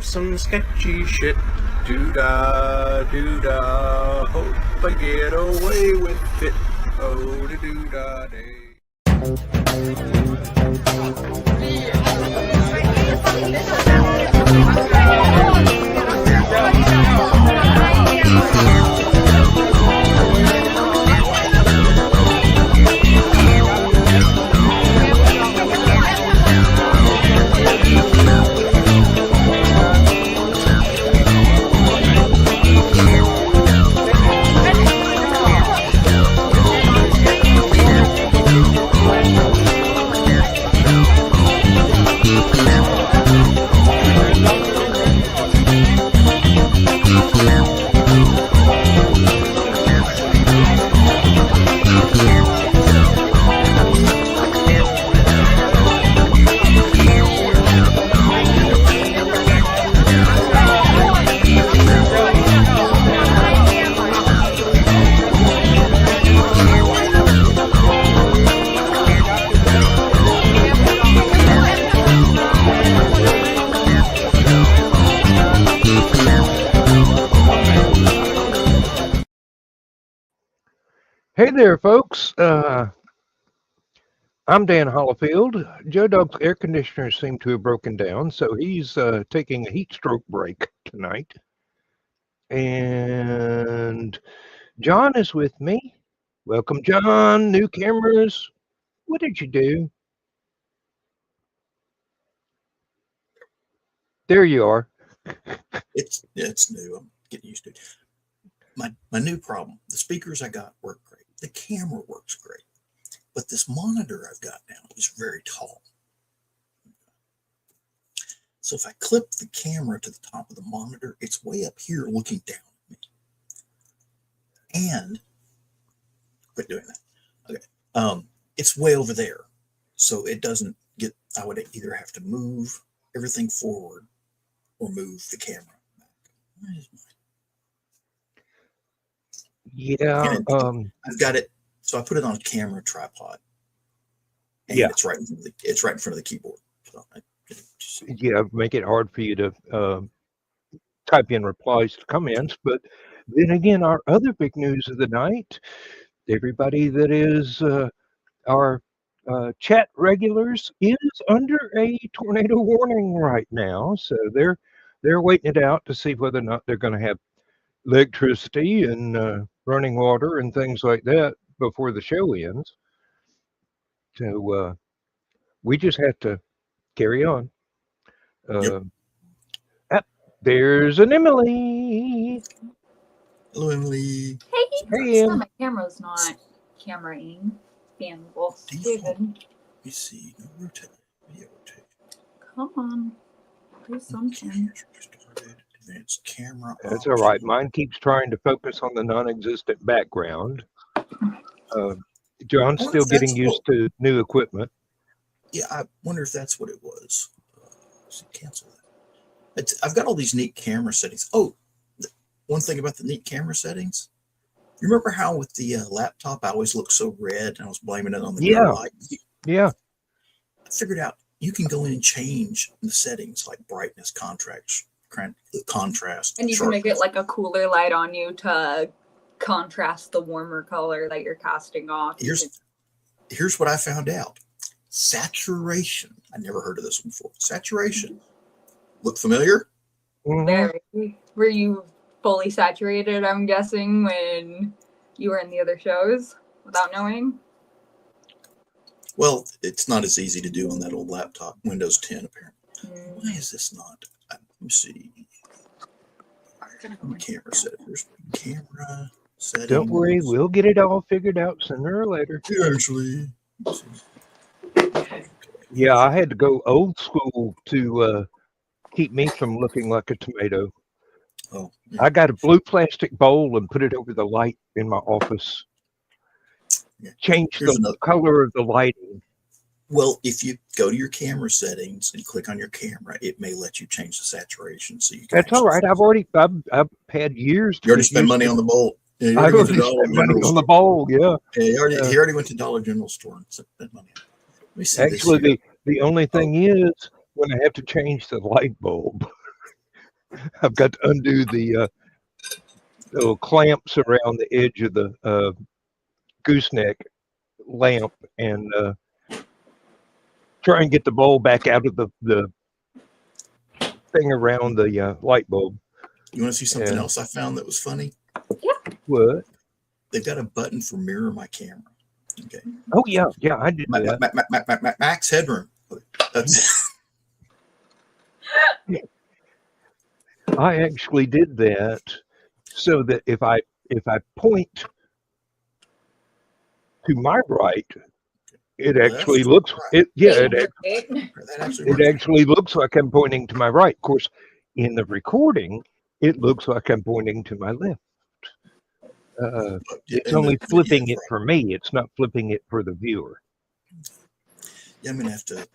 some sketchy shit. Doo-dah, doo-dah, hope I get away with it. Oh, doo-dah day. Hey there, folks. I'm Dan Hollifield. Joe Dog's air conditioner seemed to have broken down, so he's taking a heat stroke break tonight. And John is with me. Welcome, John. New cameras. What did you do? There you are. It's new. I'm getting used to it. My new problem, the speakers I got work great. The camera works great. But this monitor I've got now is very tall. So if I clip the camera to the top of the monitor, it's way up here looking down at me. And quit doing that. Okay. It's way over there. So it doesn't get, I would either have to move everything forward or move the camera back. Where is my Yeah. I've got it. So I put it on a camera tripod. And Yeah. it's right in front of the keyboard. So Yeah, make it hard for you to type in replies to comments. But then again, our other big news of the night, everybody that is our chat regulars is under a tornado warning right now. So they're waiting it out to see whether or not they're going to have electricity and running water and things like that before the show ends. So we just have to carry on. Yep. There's an Emily. Hello, Emily. Hey, Em. My camera's not cameraing. Being wolf stupid. Let me see. No rotate. Video rotate. Come on. Do something. Advanced camera. That's all right. Mine keeps trying to focus on the non-existent background. John's still getting used to new equipment. Yeah, I wonder if that's what it was. Cancel that. I've got all these neat camera settings. Oh, one thing about the neat camera settings. You remember how with the laptop I always looked so red and I was blaming it on the light? Yeah. I figured out you can go in and change the settings like brightness, contrast. And you can make it like a cooler light on you to contrast the warmer color that you're casting off. Here's what I found out. Saturation. I never heard of this one before. Saturation. Look familiar? Very. Were you fully saturated, I'm guessing, when you were in the other shows without knowing? Well, it's not as easy to do on that old laptop, Windows 10, apparently. Why is this not? Let me see. Camera settings. Here's camera settings. Don't worry, we'll get it all figured out sooner or later. Eventually. Yeah, I had to go old school to keep me from looking like a tomato. Oh, yeah. I got a blue plastic bowl and put it over the light in my office. Yeah. Change the color of the lighting. Well, if you go to your camera settings and click on your camera, it may let you change the saturation. So you can. That's all right. I've had years. You already spent money on the bowl. Yeah, I already spent money on the bowl. Yeah. He already went to Dollar General store and spent money. Let me see. Actually, the only thing is when I have to change the light bulb, I've got to undo the little clamps around the edge of the gooseneck lamp and try and get the bulb back out of the thing around the light bulb. You want to see something And else I found that was funny? what? They've got a button for mirror my camera. Okay. Oh yeah, I did that. Max headroom. That's I actually did that so that if I point to my right, it actually looks it. Yeah, that actually it works. actually looks like I'm pointing to my right. Of course, in the recording, it looks like I'm pointing to my left. It's only flipping it for me. It's not flipping it for the viewer. Yeah, I'm gonna have to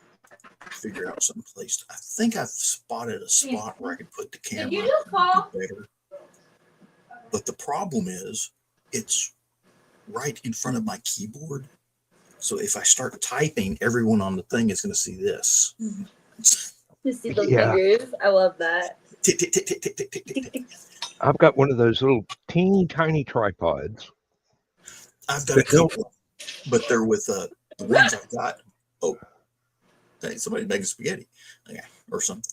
figure out some place. I think I've spotted a spot where I could put the camera better. But the problem is, it's right in front of my keyboard. So if I start typing, everyone on the thing is going to see this. You see those fingers? I love that. Tick, tick, tick, tick, tick, tick, tick, tick, tick. I've got one of those little teeny tiny tripods. I've got a couple, but they're with the ones I've got. Oh, hey, somebody making spaghetti, or something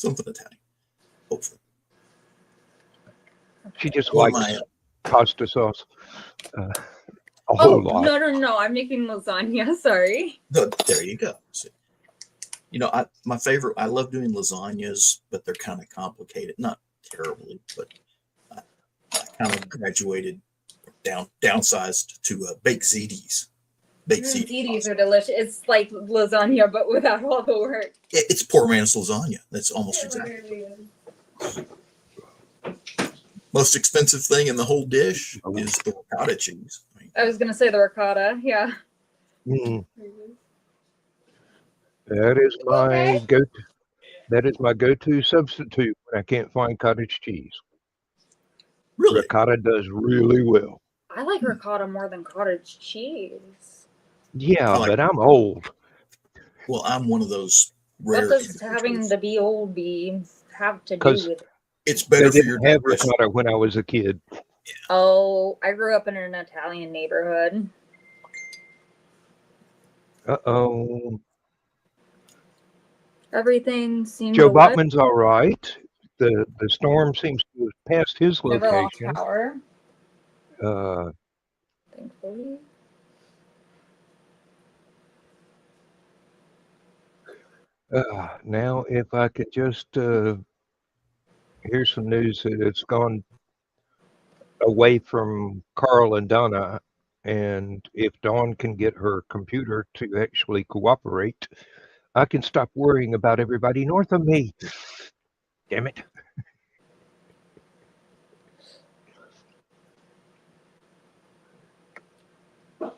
Italian. Hopefully, She just likes pasta sauce. A whole lot. No. I'm making lasagna. Sorry. There you go. See, my favorite. I love doing lasagnas, but they're kind of complicated. Not terribly, but I kind of graduated downsized to baked ziti's. Baked ziti's are delicious. It's like lasagna, but without all the work. It's poor man's lasagna. That's almost exactly. Most expensive thing in the whole dish is the ricotta cheese. I was going to say the ricotta. Yeah. Mm. That is my go-to. That is my go-to substitute when I can't find cottage cheese. Really? Ricotta does really well. I like ricotta more than cottage cheese. Yeah, but I'm old. Well, I'm one of those rare. What does having to be old have to do with it? It's better for your have ricotta when I was a kid. Oh, I grew up in an Italian neighborhood. Uh-oh. Everything seems Joe Bachman's all right. The storm seems to have passed his location. Never lost power. Thankfully. Now, if I could just hear some news that it's gone away from Carl and Donna, and if Dawn can get her computer to actually cooperate, I can stop worrying about everybody north of me. Damn it. Okay,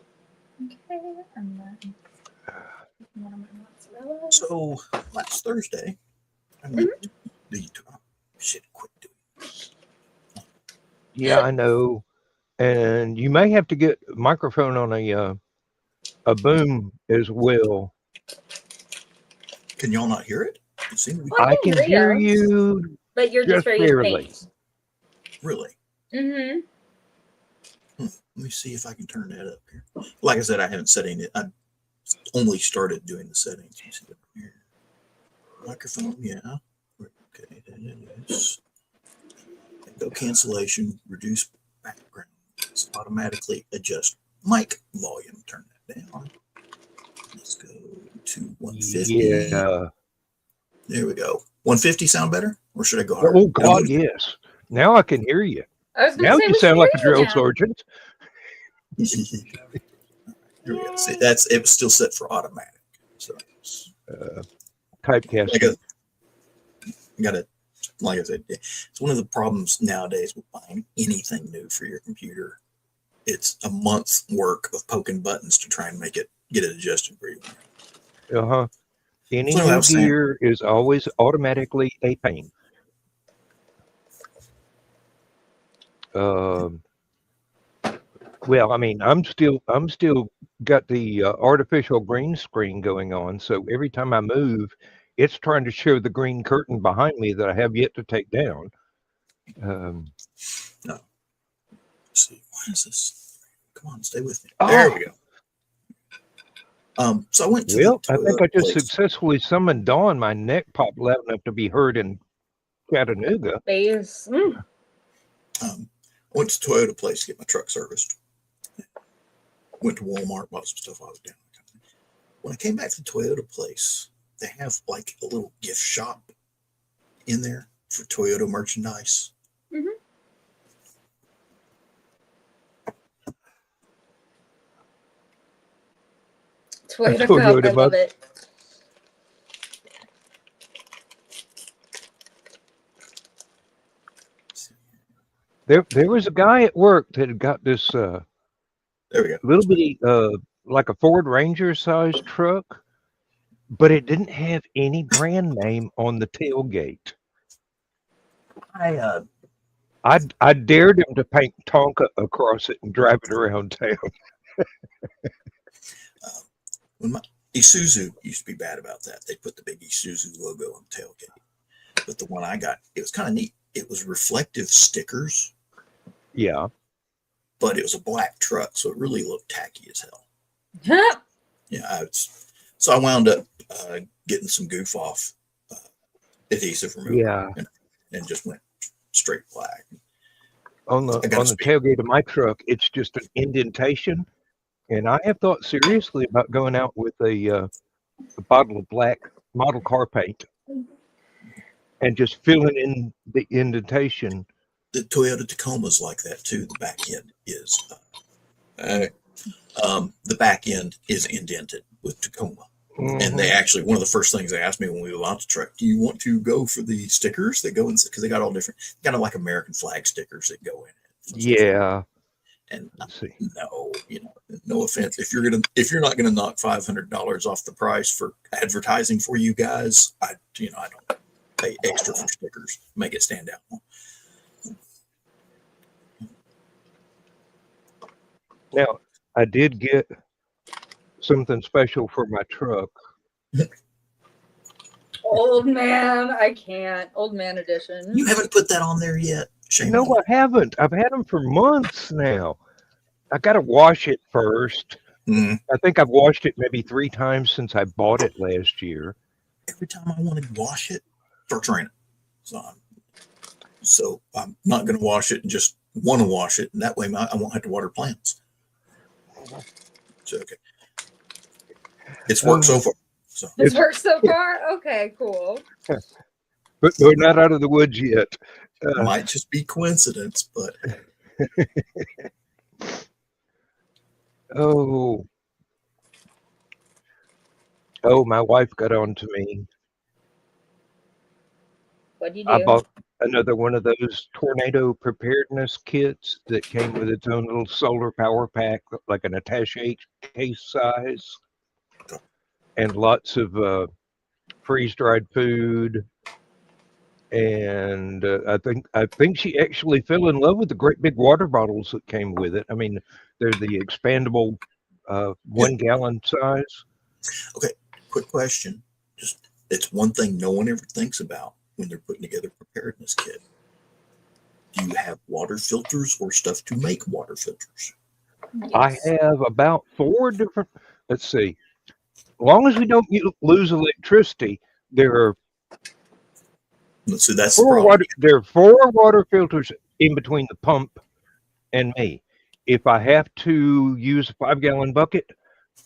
and then So last Thursday, I mean, quit doing. Yeah, I know. And you may have to get a microphone on a boom as well. Can y'all not hear it? I can hear you, but you're just very faint. Really? Mm-hmm. Let me see if I can turn that up here. Like I said, I haven't set any. I only started doing the settings. Let me see up here. Microphone, yeah. Okay, that is. Go cancellation, reduce background. Let's automatically adjust mic volume. Turn that down. Let's go to 150. Yeah. There we go. 150 sound better? Or should I go higher? Oh, God, yes. Now I can hear you. Now you sound like a drill sergeant. Here we go. See, it was still set for automatic. So typecasting. I got to, like I said, it's one of the problems nowadays with buying anything new for your computer. It's a month's work of poking buttons to try and get it adjusted for you. Uh-huh. Any new gear is always automatically a pain. Well, I mean, I'm still got the artificial green screen going on, so every time I move, it's trying to show the green curtain behind me that I have yet to take down. No. Let's see, why is this? Come on, stay with me. Oh. There we go. So I went to Well, the I think I just place. successfully summoned Dawn. My neck popped loud enough to be heard in Chattanooga. Base. I went to Toyota place to get my truck serviced. Went to Walmart, bought some stuff I was down. When I came back to the Toyota place, they have like a little gift shop in there for Toyota merchandise. Mm-hmm. Toyota Cup, I love it. There was a guy at work that had got this There we go. little bitty, like a Ford Ranger sized truck, but it didn't have any brand name on the tailgate. I dared him to paint Tonka across it and drive it around town. When my Isuzu used to be bad about that. They put the big Isuzu logo on the tailgate. But the one I got, it was kind of neat. It was reflective stickers. Yeah. But it was a black truck, so it really looked tacky as hell. Huh? Yeah, so I wound up getting some goof off adhesive remover. Yeah. And just went straight black. On the tailgate of my truck, it's just an indentation. And I have thought seriously about going out with a bottle of black model car paint and just filling in the indentation. The Toyota Tacoma's like that too. The back end is indented with Tacoma. Mm-hmm. And they actually, one of the first things they asked me when we launched the truck, do you want to go for the stickers that go in? Because they got all different, kind of like American flag stickers that go in it. Yeah. And no, no offense. If you're not gonna knock $500 off the price for advertising for you guys, I don't pay extra for stickers. Make it stand out more. Now, I did get something special for my truck. Old man, I can't. Old man edition. You haven't put that on there yet? Shame no, I haven't. I've had them for months now. I got to wash it first. Mm-hmm. I think I've washed it maybe 3 times since I bought it last year. Every time I want to wash it, starts raining. So I'm not going to wash it and just want to wash it. And that way I won't have to water plants. So, okay. It's worked so far. So. It's worked so far? Okay, cool. But we're not out of the woods yet. Might just be coincidence, but. Oh, my wife got on to me. What'd you do? I bought another one of those tornado preparedness kits that came with its own little solar power pack, like an attaché case size, and lots of freeze-dried food. And I think she actually fell in love with the great big water bottles that came with it. I mean, they're the expandable 1 gallon size. Okay, quick question. It's one thing no one ever thinks about when they're putting together a preparedness kit. Do you have water filters or stuff to make water filters? Yes. I have about 4 different. Let's see. As long as we don't lose electricity, there are. So that's there are 4 water filters in between the pump and me. If I have to use a 5 gallon bucket,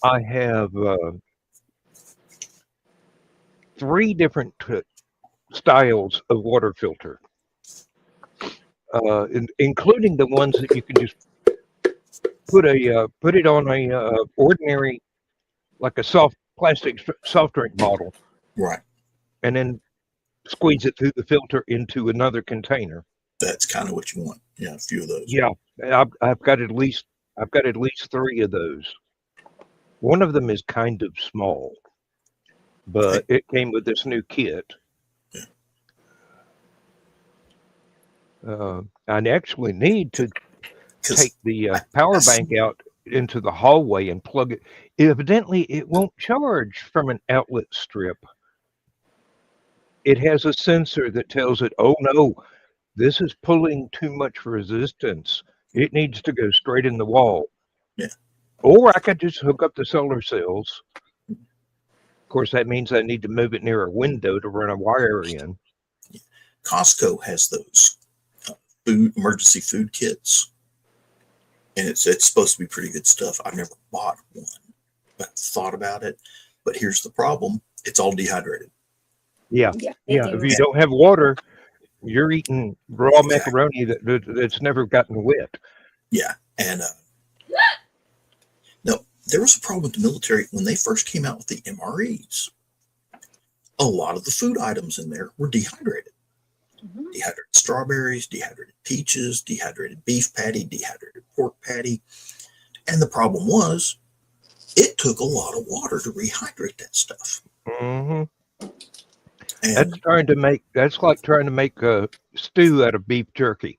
I have 3 different styles of water filter, including the ones that you can just put it on a ordinary, like a plastic soft drink bottle, right, and then squeeze it through the filter into another container. That's kind of what you want. Yeah, a few of those. Yeah, I've got at least 3 of those. One of them is kind of small, but it came with this new kit. I actually need to take the power bank out into the hallway and plug it. Evidently, it won't charge from an outlet strip. it has a sensor that tells it, oh no, this is pulling too much resistance. It needs to go straight in the wall. Yeah. Or I could just hook up the solar cells. Of course, that means I need to move it near a window to run a wire in. Costco has those emergency food kits, and it's supposed to be pretty good stuff. I've never bought one, but I've thought about it. But here's the problem: it's all dehydrated. Yeah. Yeah. Yeah. If you don't have water, you're eating raw macaroni that's never gotten wet. Yeah, and no, there was a problem with the military when they first came out with the MREs. A lot of the food items in there were dehydrated. Mhm. Dehydrated strawberries, dehydrated peaches, dehydrated beef patty, dehydrated pork patty. And the problem was, it took a lot of water to rehydrate that stuff. Mm-hmm. And That's like trying to make a stew out of beef jerky.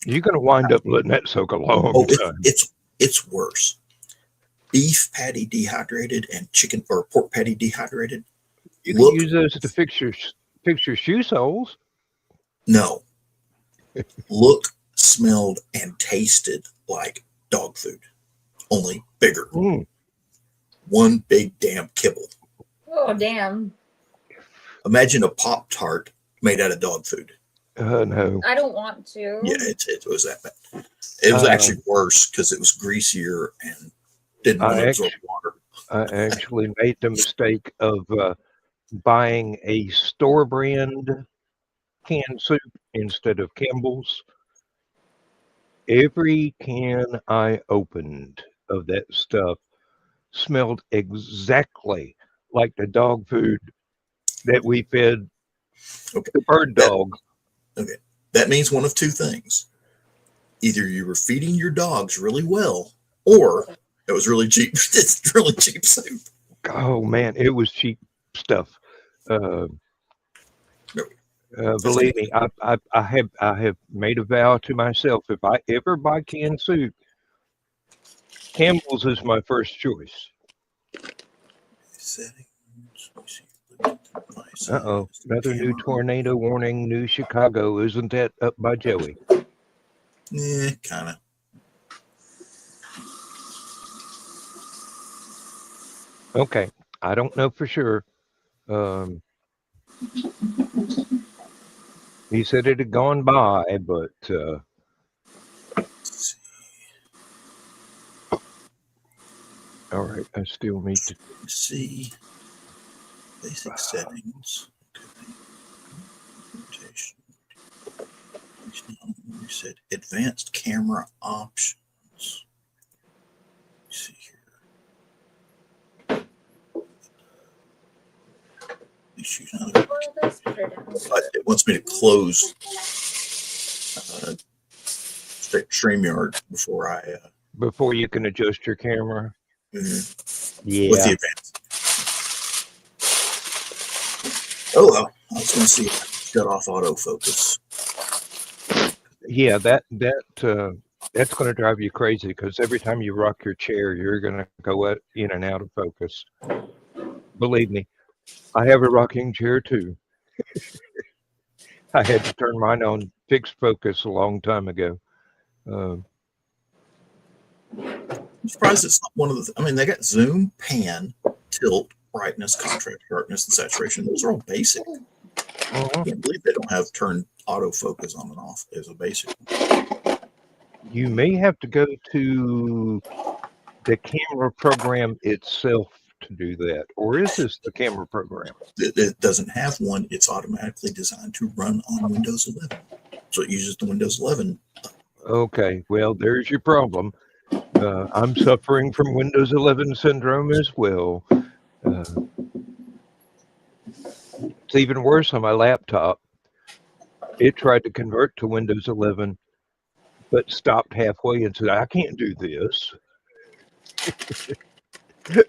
You're going to wind up letting that soak a long time. it's worse. Beef patty dehydrated and chicken or pork patty dehydrated. You can use those to fix your shoe soles. No. Looked, smelled, and tasted like dog food, only bigger. Mm. One big damn kibble. Oh, damn. Imagine a Pop-Tart made out of dog food. No. I don't want to. Yeah, it was that bad. It was actually worse because it was greasier and didn't want to absorb water. I actually made the mistake of buying a store brand canned soup instead of Campbell's. Every can I opened of that stuff smelled exactly like the dog food that we fed the bird dog. That means one of two things. Either you were feeding your dogs really well, or it was really cheap. It's really cheap soup. Oh man, it was cheap stuff. Believe me, I have made a vow to myself: if I ever buy canned soup, Campbell's is my first choice. Settings. Uh-oh, another new tornado warning, New Chicago. Isn't that up by Joey? Yeah, kind of. Okay, I don't know for sure. He said it had gone by, but all right, I still need to see basic settings. We said advanced camera options. Let's see here. It wants me to close StreamYard before you can adjust your camera. Mm-hmm. Yeah. With the advanced. Oh well, I was going to see if I could shut off autofocus. Yeah, that's going to drive you crazy because every time you rock your chair, you're going to go in and out of focus. Believe me, I have a rocking chair too. I had to turn mine on fixed focus a long time ago. I'm surprised it's not one of the. I mean, they got zoom, pan, tilt, brightness, contrast, sharpness, and saturation. Those are all basic. I can't believe they don't have turned autofocus on and off as a basic. You may have to go to the camera program itself to do that, or is this the camera program? It doesn't have one. It's automatically designed to run on Windows 11, so it uses the Windows 11. Okay, well, there's your problem. I'm suffering from Windows 11 syndrome as well. It's even worse on my laptop. It tried to convert to Windows 11, but stopped halfway and said, I can't do this.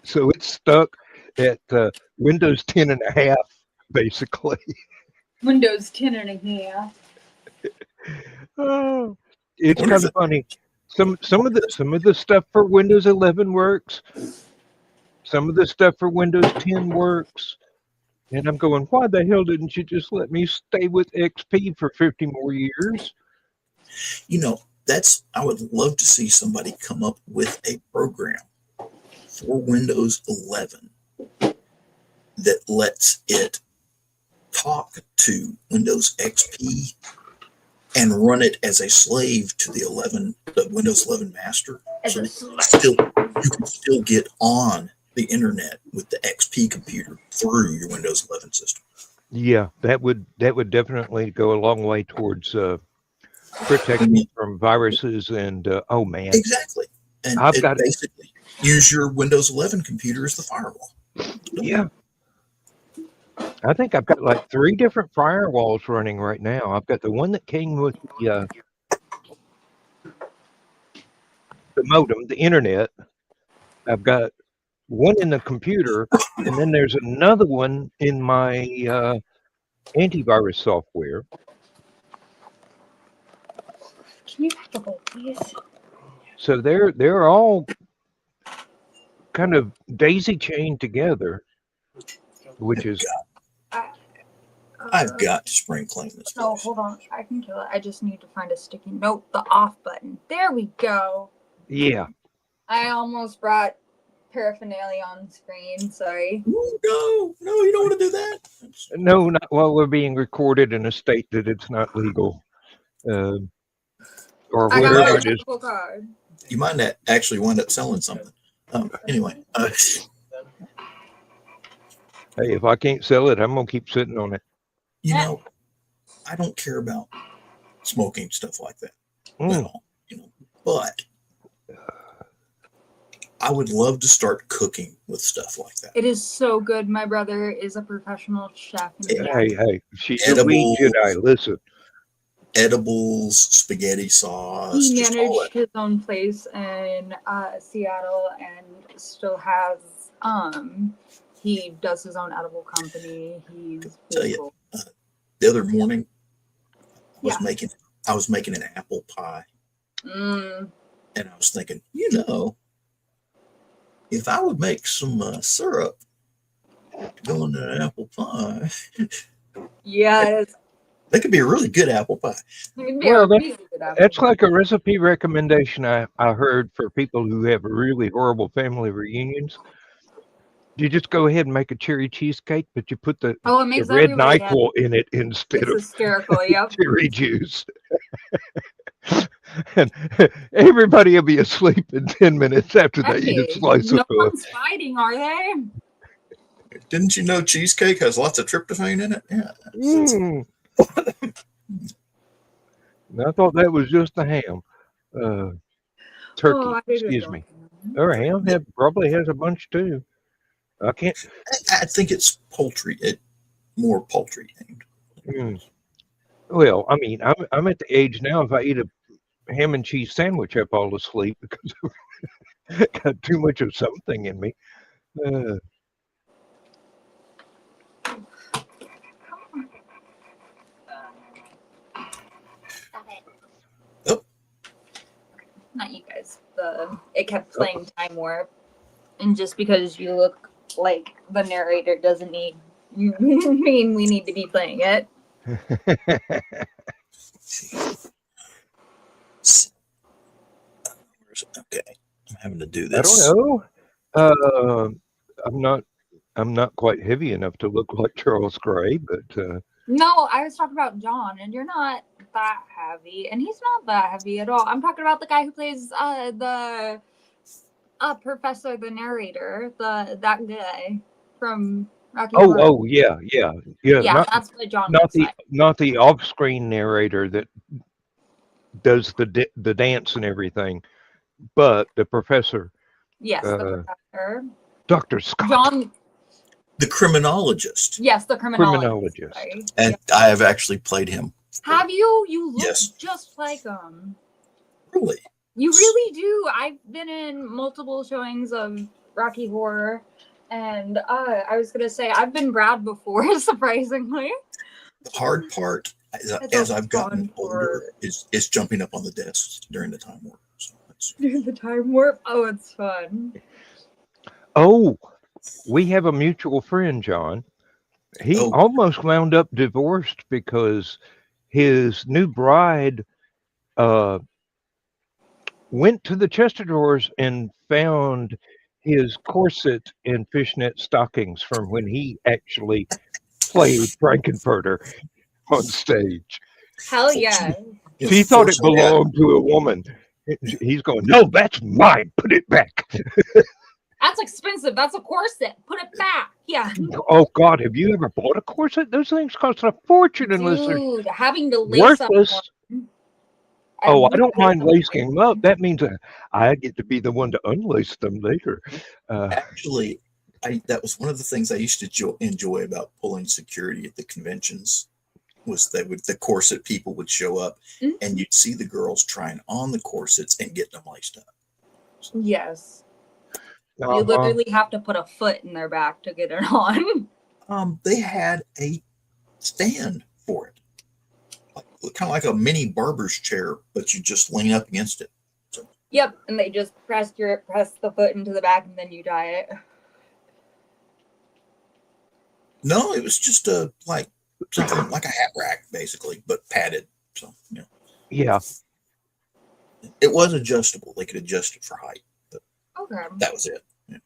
So it's stuck at Windows 10 and a half, basically. Windows 10 and a half. Oh, it's kind of funny. Some of the stuff for Windows 11 works. Some of the stuff for Windows 10 works. And I'm going, why the hell didn't you just let me stay with XP for 50 more years? You know, I would love to see somebody come up with a program for Windows 11 that lets it talk to Windows XP and run it as a slave to the Windows 11 master. So you can still get on the internet with the XP computer through your Windows 11 system. Yeah, that would definitely go a long way towards protecting from viruses and oh man, Exactly. And I've it got basically use your Windows 11 computer as the firewall. yeah. I think I've got like 3 different firewalls running right now. I've got the one that came with the modem, the internet. I've got one in the computer, and then there's another one in my antivirus software. Can you pack the whole, please? So they're all kind of daisy chained together, which is I've got to spring clean this. No, hold on. I can kill it. I just need to find a sticky note, the off button. There we go. yeah. I almost brought paraphernalia on screen. Sorry. No, you don't want to do that. No, not while we're being recorded in a state that it's not legal, or I got whatever my it is. medical card. You might not actually wind up selling something. Anyway, Hey, if I can't sell it, I'm gonna keep sitting on it. you know, I don't care about smoking stuff like that at all. You know, but I would love to start cooking with stuff like that. It is so good. My brother is a professional chef. Hey, she's a weed Jedi. Listen. Edibles, spaghetti sauce. He just all managed that. his own place in Seattle and still has he does his own edible company. He's Tell you, the other morning I was making an apple pie. And I was thinking, if I would make some syrup go into an apple pie, yes, that could be a really good apple pie. Well, that's like a recipe recommendation I heard for people who have really horrible family reunions. You just go ahead and make a cherry cheesecake, but you put the red NyQuil in it instead of hysterical, yep. cherry juice. And everybody will be asleep in 10 minutes after they eat a slice of No one's fighting, are they? Didn't you know cheesecake has lots of tryptophan in it? Yeah. I thought that was just the ham. Turkey, excuse me. Or ham probably has a bunch too. I can't. I think it's poultry. More poultry themed. Well, I mean, I'm at the age now. If I eat a ham and cheese sandwich, I fall asleep because I've got too much of something in me. Not you guys. It kept playing Time Warp, and just because you look like the narrator doesn't mean we need to be playing it. Okay, I'm having to do this. I don't know. I'm not quite heavy enough to look like Charles Gray, but no, I was talking about John, and you're not that heavy, and he's not that heavy at all. I'm talking about the guy who plays the professor, the narrator, that guy from Rocky Horror. Oh yeah. Yeah, that's what John looks like. Not the off-screen narrator that does the dance and everything, but the professor. Yes, the professor. Dr. Scott. John. The criminologist. Yes, the criminologist. And I have actually played him. Have you? You look just like him. Really? You really do. I've been in multiple showings of Rocky Horror, and I was gonna say I've been Brad before, surprisingly. The hard part, as I've gotten older, is jumping up on the desks during the time warp. So during the time warp? Oh, it's fun. Oh, we have a mutual friend, John, He Oh. almost wound up divorced because his new bride uh, went to the chest of drawers and found his corset and fishnet stockings from when he actually played Frankenfurter on stage. Hell yeah. She thought it Fortunately, belonged to a woman. He's going, no, that's mine. Put it back. That's expensive. That's a corset. Put it back. Yeah. Oh, God, have you ever bought a corset? Those things cost a fortune unless they're Dude, having to lace up worthless. one. Oh, I really don't mind don't like lacing them up. That means I get to be the one to unlace them later. actually, that was one of the things I used to enjoy about pulling security at the conventions. Was that the corset people would show up, and you'd see the girls trying on the corsets and getting them laced up. Yes. You literally have to put a foot in their back to get it on. They had a stand for it, kind of like a mini barber's chair, but you just lean up against it. So. Yep, and they just press the foot into the back, and then you tie it. No, it was just something like a hat rack, basically, but padded. So Yeah. It was adjustable. They could adjust it for height. But Okay. that was it. Yeah.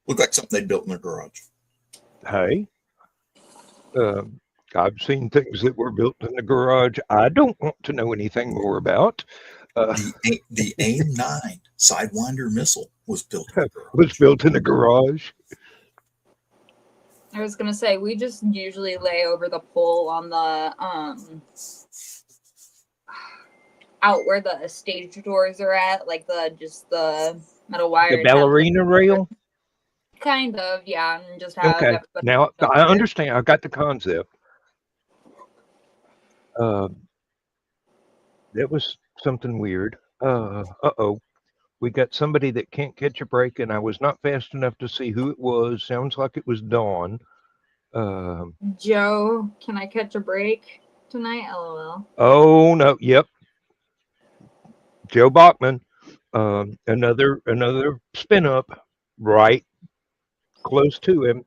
Looked like something they built in their garage. Hey, I've seen things that were built in the garage I don't want to know anything more about. The AIM-9 Sidewinder missile was built in the garage. Was built in the garage. I was gonna say we just usually lay over the pole on the out where the stage doors are at, like the metal wire. The ballerina rail. Kind of, yeah, and just have. Okay. Now I understand. I got the concept. That was something weird. Uh-oh. We got somebody that can't catch a break, and I was not fast enough to see who it was. Sounds like it was Dawn. Joe, can I catch a break tonight? LOL. Oh, no. Yep. Joe Bachman. Another spin up right close to him.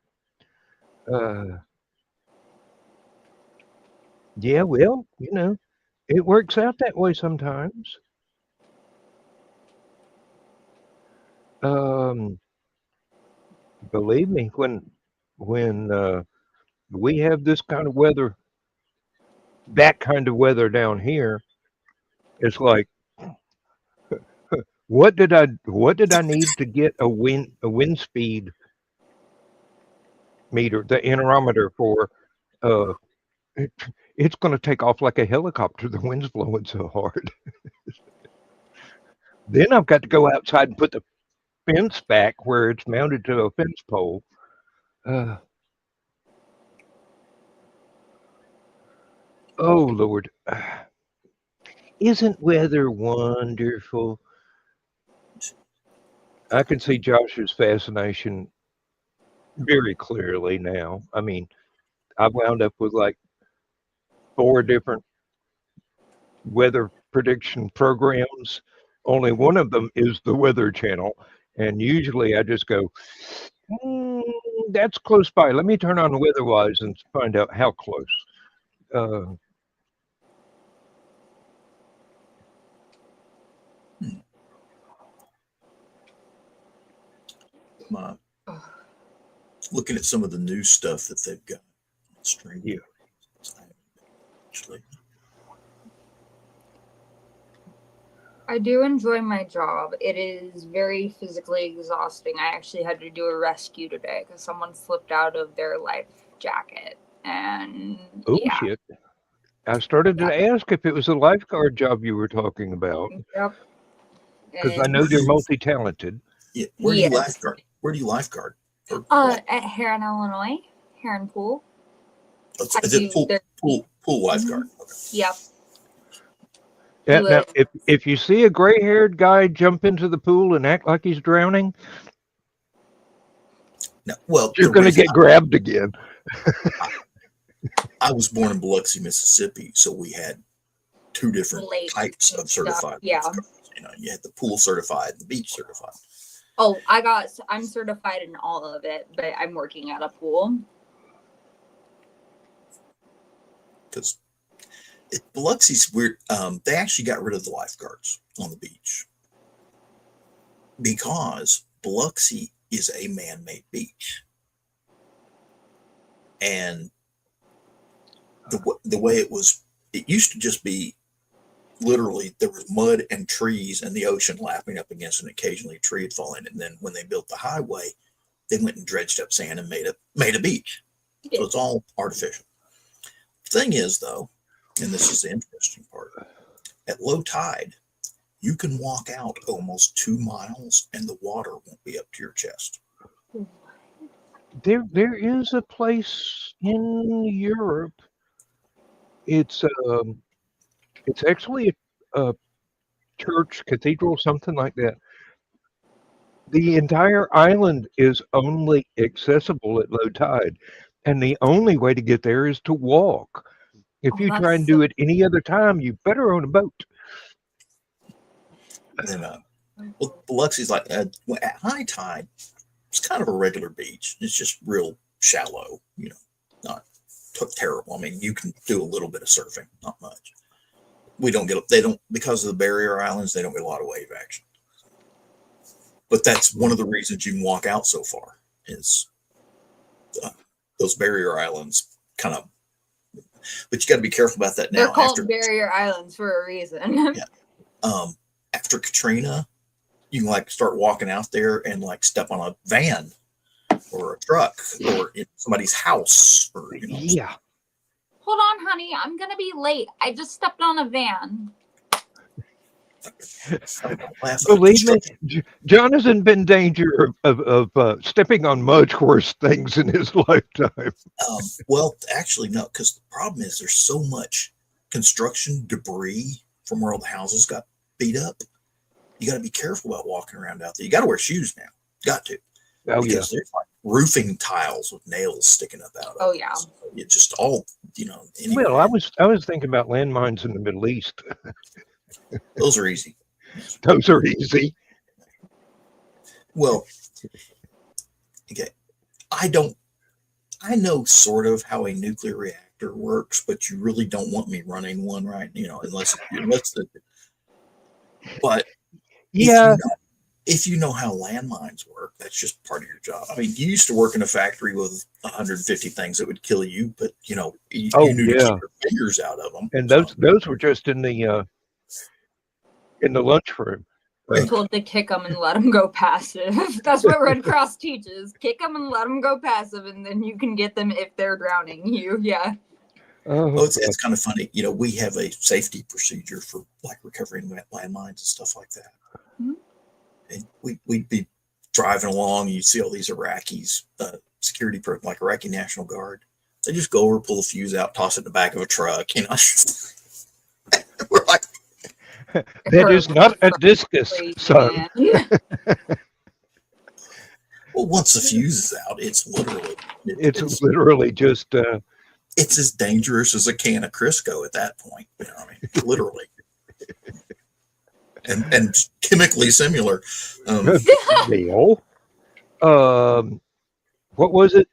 Yeah, well, it works out that way sometimes. Believe me, when we have this kind of weather, that kind of weather down here, it's like, what did I need to get a wind speed meter, the interrometer for? It's going to take off like a helicopter. The wind's blowing so hard. Then I've got to go outside and put the fence back where it's mounted to a fence pole. Oh, Lord. Isn't weather wonderful? I can see Josh's fascination very clearly now. I mean, I wound up with like 4 different weather prediction programs. Only one of them is the Weather Channel. And usually I just go, that's close by. Let me turn on WeatherWise and find out how close. Looking at some of the new stuff that they've got on stream. Yeah. Actually. I do enjoy my job. It is very physically exhausting. I actually had to do a rescue today because someone slipped out of their life jacket. And oh, shit. I started to ask if it was a lifeguard job you were talking about. Yep. Because I know they're multi-talented. Yeah. Where do you lifeguard? Where do you lifeguard? At Heron, Illinois. Heron Pool. Is it pool lifeguard? Okay. Yep. Yeah, now, if you see a gray-haired guy jump into the pool and act like he's drowning, no, well, you're going to get grabbed again. I was born in Biloxi, Mississippi, so we had 2 different types of certified lifeguards. You had the pool certified, the beach certified. Oh, I'm certified in all of it, but I'm working at a pool. Because Biloxi's weird. They actually got rid of the lifeguards on the beach because Biloxi is a man-made beach, and the way it used to just be literally there was mud and trees and the ocean lapping up against, and occasionally a tree would fall in. And then when they built the highway, they went and dredged up sand and made a beach. So it's all artificial. Thing is, though, and this is the interesting part, at low tide, you can walk out almost 2 miles and the water won't be up to your chest. There is a place in Europe. It's actually a church, cathedral, something like that. The entire island is only accessible at low tide, and the only way to get there is to walk. If you try and do it any other time, you better own a boat. And well, Biloxi's like at high tide, it's kind of a regular beach. It's just real shallow, not terrible. I mean, you can do a little bit of surfing, not much. They don't, because of the barrier islands, they don't get a lot of wave action. But that's one of the reasons you can walk out so far is those barrier islands kind of, but you got to be careful about that now. They're called barrier islands for a reason. Yeah. After Katrina, you can start walking out there and step on a van or a truck or in somebody's house or Yeah. Hold on, honey. I'm going to be late. I just stepped on a van. Believe me, John has been in danger of stepping on much worse things in his lifetime. Well, actually, no, because the problem is there's so much construction debris from where all the houses got beat up. You got to be careful about walking around out there. You got to wear shoes now. Got to. Oh, because there's roofing tiles with nails sticking up out of Oh, it. yeah. So it just all, Well, I was thinking about landmines in the Middle East. Those are easy. Those are easy. Well, okay. I know sort of how a nuclear reactor works, but you really don't want me running one, right? But yeah. If you know how landmines work, that's just part of your job. I mean, you used to work in a factory with 150 things that would kill you, but you knew to keep your fingers out of them. And those were just in the lunchroom. We're told to kick them and let them go passive. That's what Red Cross teaches. Kick them and let them go passive, and then you can get them if they're drowning you. Yeah. It's kind of funny. We have a safety procedure for recovering landmines and stuff like that. Mm-hmm. And we'd be driving along, and you'd see all these Iraqis, security like Iraqi National Guard. They just go over, pull the fuse out, toss it in the back of a truck. We're like, that is not a discus, son. Well, once the fuse is out, it's literally literally just it's as dangerous as a can of Crisco at that point. Literally. and chemically similar. Deal. What was it?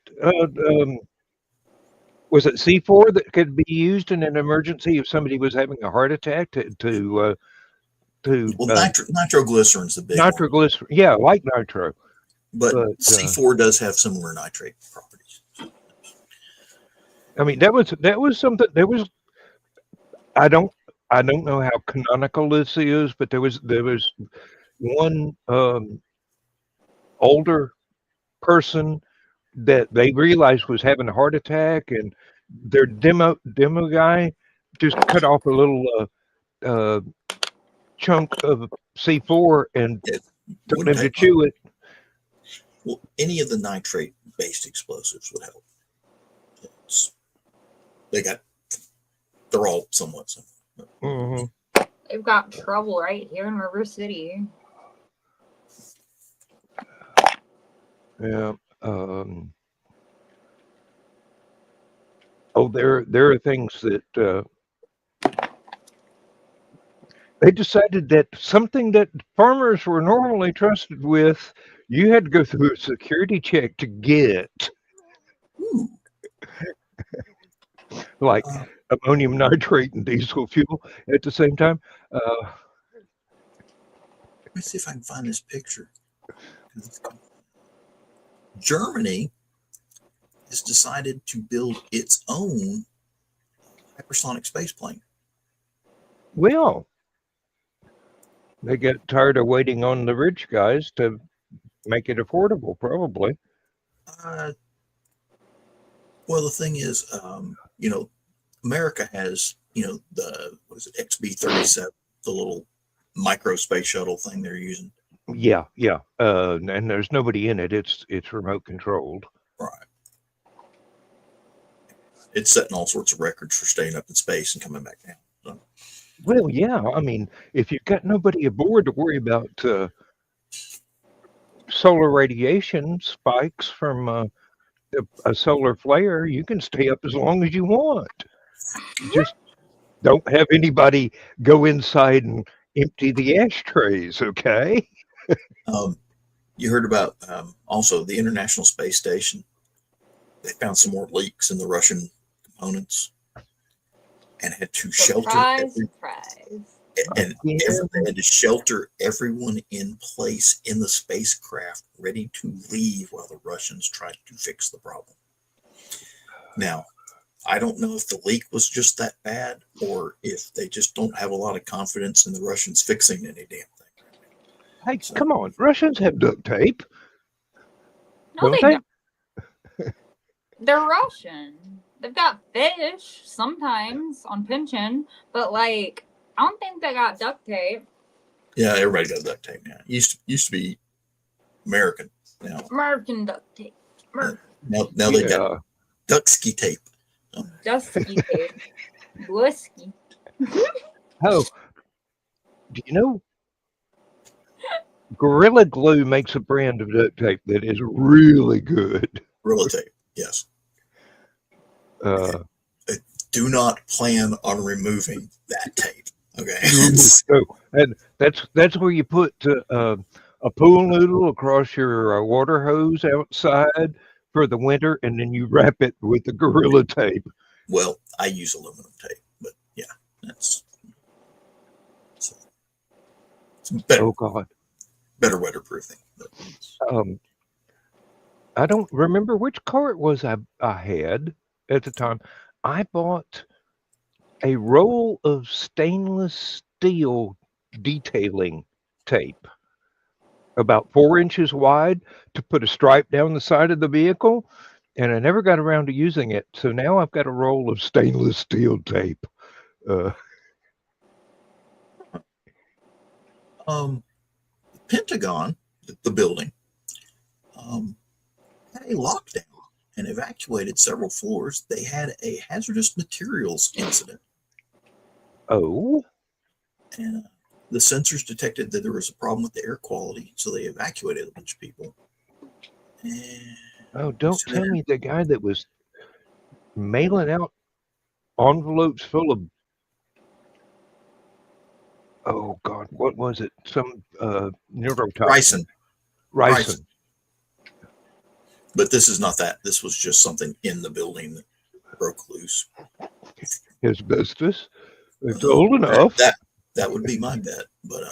Was it C4 that could be used in an emergency if somebody was having a heart attack to nitroglycerin's the big nitroglycerin. Yeah, like nitro. But C4 does have similar nitrate properties. I mean, that was something. There was. I don't know how canonical this is, but there was one older person that they realized was having a heart attack, and their demo guy just cut off a little chunk of C4 and told him to chew it. Well, any of the nitrate-based explosives would help. They're all somewhat similar. Mm-hmm. They've got trouble right here in River City. Yeah. There are things that they decided that something that farmers were normally trusted with You had to go through a security check to get Ooh. like Uh, ammonium nitrate and diesel fuel at the same time. Uh, Let me see if I can find this picture. Germany has decided to build its own hypersonic space plane. well, they got tired of waiting on the rich guys to make it affordable, probably. Uh, well, the thing is, you know, America has, you know, the what is it, XB-37, the little micro space shuttle thing they're using. Yeah, yeah. And there's nobody in it. It's remote controlled. Right. It's setting all sorts of records for staying up in space and coming back down. So, Well, yeah. I mean, if you've got nobody aboard to worry about solar radiation spikes from a solar flare, you can stay up as long as you want. Just don't have anybody go inside and empty the ashtrays, okay? you heard about also the International Space Station. They found some more leaks in the Russian components and had to shelter Surprise. and Yeah. they had to shelter everyone in place in the spacecraft, ready to leave while the Russians tried to fix the problem. Now, I don't know if the leak was just that bad or if they just don't have a lot of confidence in the Russians fixing any damn thing. Hey, come on. Russians have duct tape. No, Don't they they? don't. They're Russian. They've got fish sometimes on pension, but like I don't think they got duct tape. Yeah, everybody got duct tape now. Used to be American. Now American duct tape. now they got ducksky tape. Dusky tape. Whiskey. Oh, do you know? Gorilla Glue makes a brand of duct tape that is really good. Gorilla tape. Yes. Do not plan on removing that tape. Okay. So, and that's where you put a pool noodle across your water hose outside for the winter, and then you wrap it with the Gorilla tape. Well, I use aluminum tape, but yeah, that's it's better. Oh God. Better weatherproofing. I don't remember which car it was I had at the time. I bought a roll of stainless steel detailing tape, about 4 inches wide, to put a stripe down the side of the vehicle, and I never got around to using it. So now I've got a roll of stainless steel tape. Pentagon, the building, had a lockdown and evacuated several floors. They had a hazardous materials incident, Oh, and the sensors detected that there was a problem with the air quality, so they evacuated a bunch of people. And oh! Don't tell me the guy that was mailing out envelopes full of, oh God, what was it? Some neurotoxin. Ricin. But this is not that. This was just something in the building that broke loose. Asbestos. It's old enough. That would be my bet, but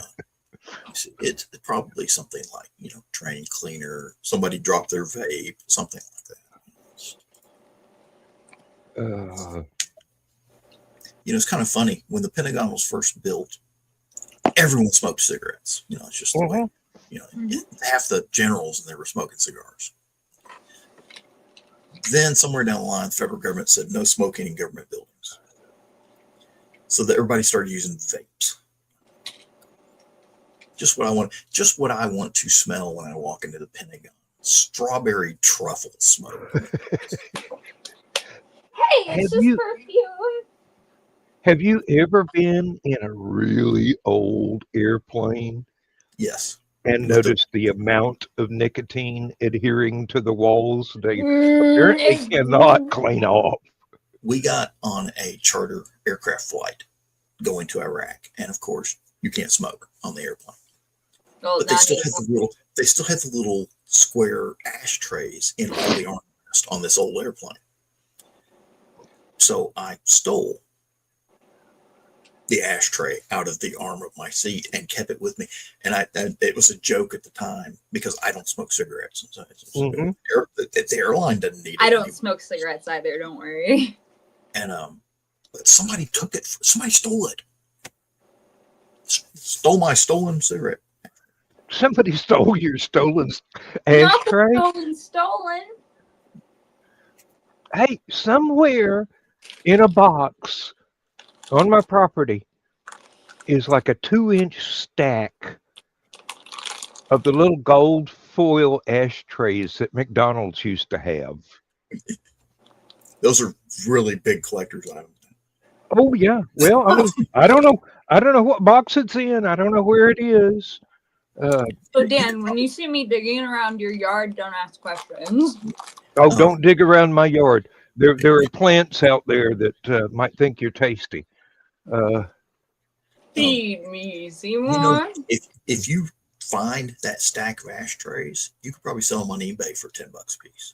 it's probably something like, you know, drain cleaner. Somebody dropped their vape, something like that. You know, it's kind of funny when the Pentagon was first built. Everyone smoked cigarettes. You know, it's just the way. You know, half the generals and they were smoking cigars. Then somewhere down the line, the federal government said no smoking in government buildings. So that everybody started using vapes. Just what I want to smell when I walk into the Pentagon. Strawberry truffle smoke. Hey, it's just perfume. Have you ever been in a really old airplane Yes. and noticed the amount of nicotine adhering to the walls? They apparently cannot clean off. We got on a charter aircraft flight going to Iraq, and of course, you can't smoke on the airplane. Oh, But they not still had anymore. the little square ashtrays in all the armrests on this old airplane. So I stole the ashtray out of the arm of my seat and kept it with me. And it was a joke at the time because I don't smoke cigarettes. Mhm. The airline doesn't need it. I don't anymore. smoke cigarettes either. Don't worry. And but somebody took it. Somebody stole it. Stole my stolen cigarette. Somebody stole your stolen Not ashtray. stolen. Hey, somewhere in a box on my property is like a 2-inch stack of the little gold foil ashtrays that McDonald's used to have. Those are really big collector's items. Oh yeah. Well, I mean, I don't know what box it's in. I don't know where it is. So Dan, when you see me digging around your yard, don't ask questions. Oh, don't dig around my yard. There are plants out there that might think you're tasty. Feed me, Seymour. You know, if you find that stack of ashtrays, you could probably sell them on eBay for $10 a piece.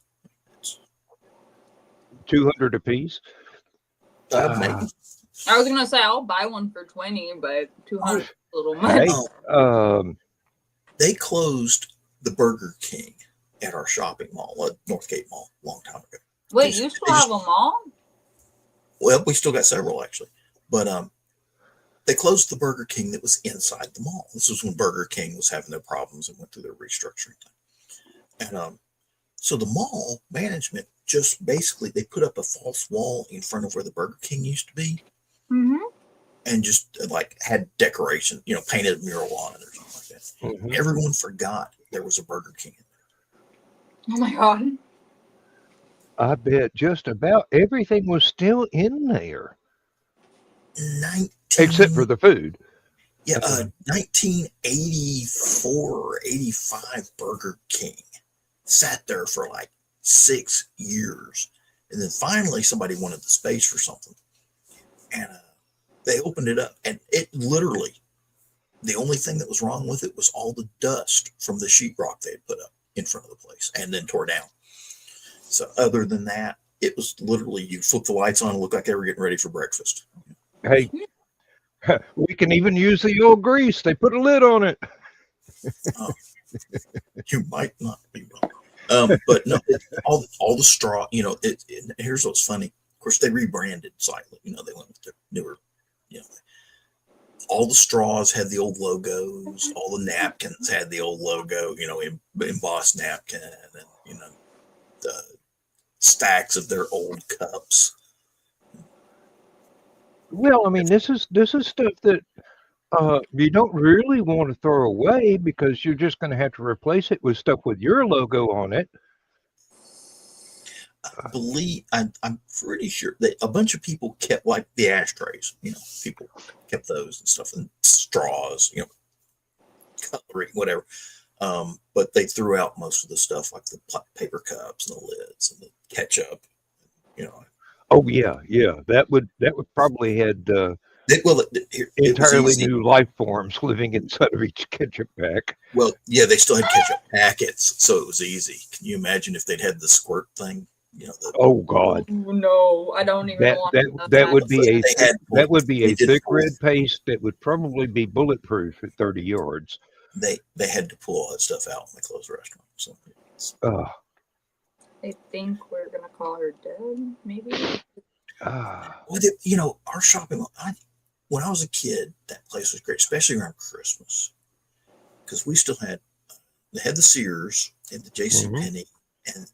200 apiece. Maybe. I was gonna say I'll buy one for 20, but 200 is a little Hey, much. They closed the Burger King at our shopping mall, Northgate Mall, a long time ago. Wait, you still have them all? Well, we still got several actually, but they closed the Burger King that was inside the mall. This was when Burger King was having their problems and went through their restructuring thing. And so the mall management just basically they put up a false wall in front of where the Burger King used to be, and just like had decoration, painted a mural on it or something like that. Mhm. Everyone forgot there was a Burger King in there. Oh my god. I bet just about everything was still in there, except for the food. Yeah, 1984 or 85 Burger King sat there for like 6 years. And then finally somebody wanted the space for something. And they opened it up. And it literally, the only thing that was wrong with it was all the dust from the sheetrock they had put up in front of the place and then tore down. So other than that, it was literally, you flip the lights on and look like they were getting ready for breakfast. Hey, we can even use the old grease. They put a lid on it. You might not be wrong. But no, all the straw, here's what's funny. Of course, they rebranded slightly. They went with the newer, all the straws had the old logos. All the napkins had the old logo, embossed napkin, and, the stacks of their old cups. Well, I mean, this is stuff that you don't really want to throw away because you're just going to have to replace it with stuff with your logo on it. I'm pretty sure that a bunch of people kept like the ashtrays, people kept those and stuff, and straws, cutlery, whatever. But they threw out most of the stuff like the paper cups and the lids and the ketchup, Oh yeah, that would probably had entirely new life forms living inside of each ketchup pack. Well, yeah, they still had ketchup packets, so it was easy. Can you imagine if they'd had the squirt thing? Oh God! Oh, no, I don't even want that would be a did thick red paste that would probably be bulletproof at 30 yards. They had to pull all that stuff out when they closed the restaurant. So I think we're gonna call her dead, maybe. Well, our shopping mall. When I was a kid, that place was great, especially around Christmas, because we still had they had the Sears and the JCPenney, and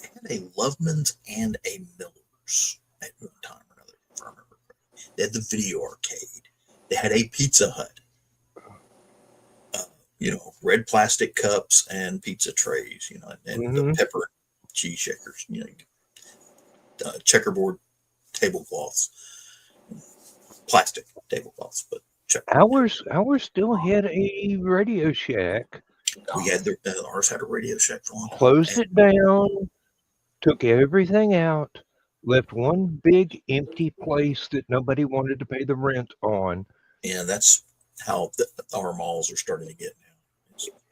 they had a Loveman's and a Miller's at one time or another, if I remember correctly. They had the video arcade. They had a Pizza Hut. Red plastic cups and pizza trays, and the pepper cheese shakers, checkerboard tablecloths, plastic tablecloths, but Ours still had a Radio Shack. We had ours had a Radio Shack for a long time. Closed it down, took everything out, left one big empty place that nobody wanted to pay the rent on. And that's how our malls are starting to get now.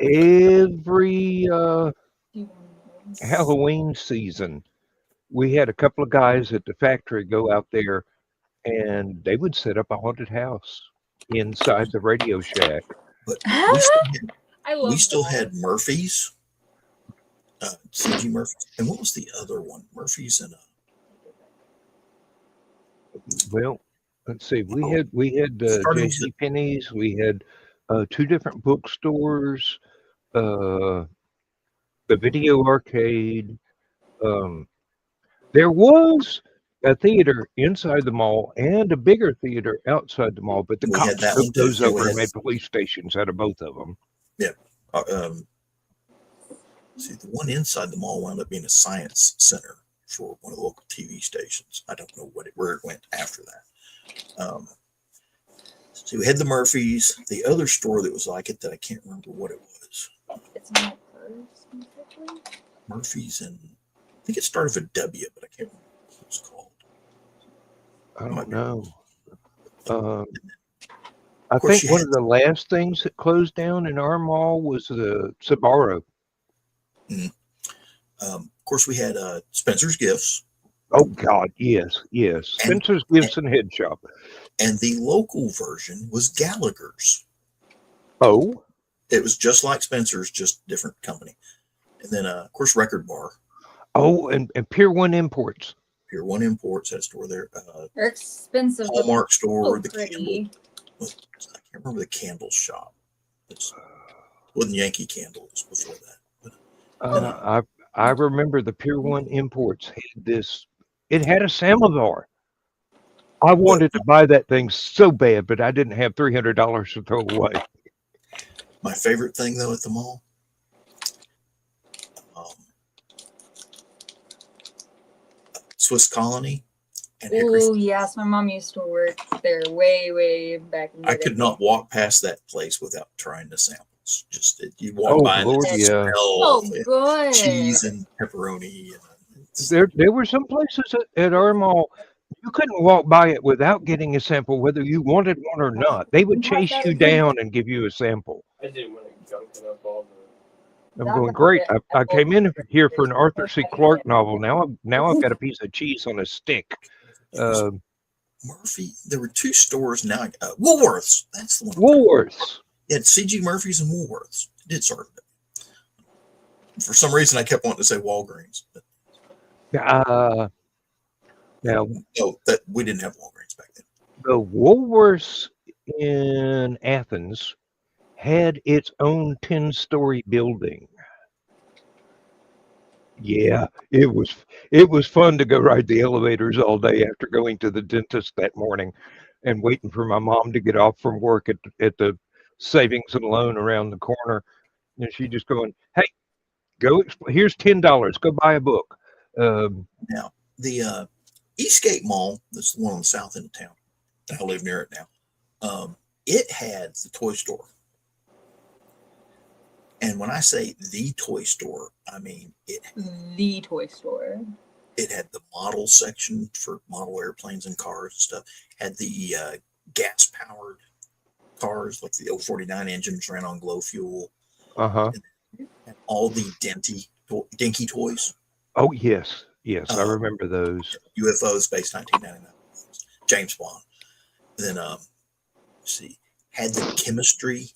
Every Halloween season, we had a couple of guys at the factory go out there, and they would set up a haunted house inside the Radio Shack. But we still had, I love we still that. had Murphy's, CG Murphy's, and what was the other one? Murphy's and Well, let's see. We had Starting J.C. Penney's. We had two different bookstores. The video arcade. There was a theater inside the mall and a bigger theater outside the mall, but the We had cops that one took too. those Yeah, we over and had- made police stations out of both of them. see, the one inside the mall wound up being a science center for one of the local TV stations. I don't know where it went after that. So we had the Murphy's, the other store that was like it that I can't remember what it was. It's in my purse. basically. Murphy's, and I think it started with a W, but I can't remember what it was called. I Might don't be. know. I course think you one had- of the last things that closed down in our mall was the Sbarro. Of course, we had Spencer's Gifts, Oh God, yes. Spencer's Gifts and Head Shop. and the local version was Gallagher's. Oh, It was just like Spencer's, just different company. And then, of course, Record Bar, and Pier 1 Imports. Pier 1 Imports had a store there. They're expensive. but Hallmark store, so the pretty. Candle. I can't remember the candle shop. It wasn't Yankee Candles before that. I remember the Pier 1 Imports had this. It had a samovar. I wanted to buy that thing so bad, but I didn't have $300 to throw away. My favorite thing, though, at the mall, Swiss Colony and Hickory. Oh yes, my mom used to work there way back in the I day. could not walk past that place without trying the samples. Just you walk Oh, by and Lord, the yeah. So smell, good. cheese and pepperoni. There were some places at our mall you couldn't walk by it without getting a sample, whether you wanted one or not. They would chase you down and give you a sample. I didn't want to gunk it up all the. I'm going, great. I came in here for an Arthur C. Clarke novel. Now I've got a piece of cheese on a stick. Murphy. There were two stores now. Woolworths. That's the one. Woolworths. It had CG Murphy's and Woolworths. It did sort of. For some reason, I kept wanting to say Walgreens. But Now, no, that we didn't have Walgreens back then. the Woolworths in Athens had its own 10-story building. Yeah, it was fun to go ride the elevators all day after going to the dentist that morning and waiting for my mom to get off from work at the savings and loan around the corner. And she just going, hey, here's $10. Go buy a book. Now, the Eastgate Mall, that's the one on the south end of town. I live near it now. It had the toy store. And when I say the toy store, I mean The toy store. it had the model section for model airplanes and cars and stuff. Had the gas powered cars, like the 049 engines ran on glow fuel. Uh-huh. And all the dinky toys. Oh, yes. I remember those. UFO Space 1999. James Bond. Then, had the chemistry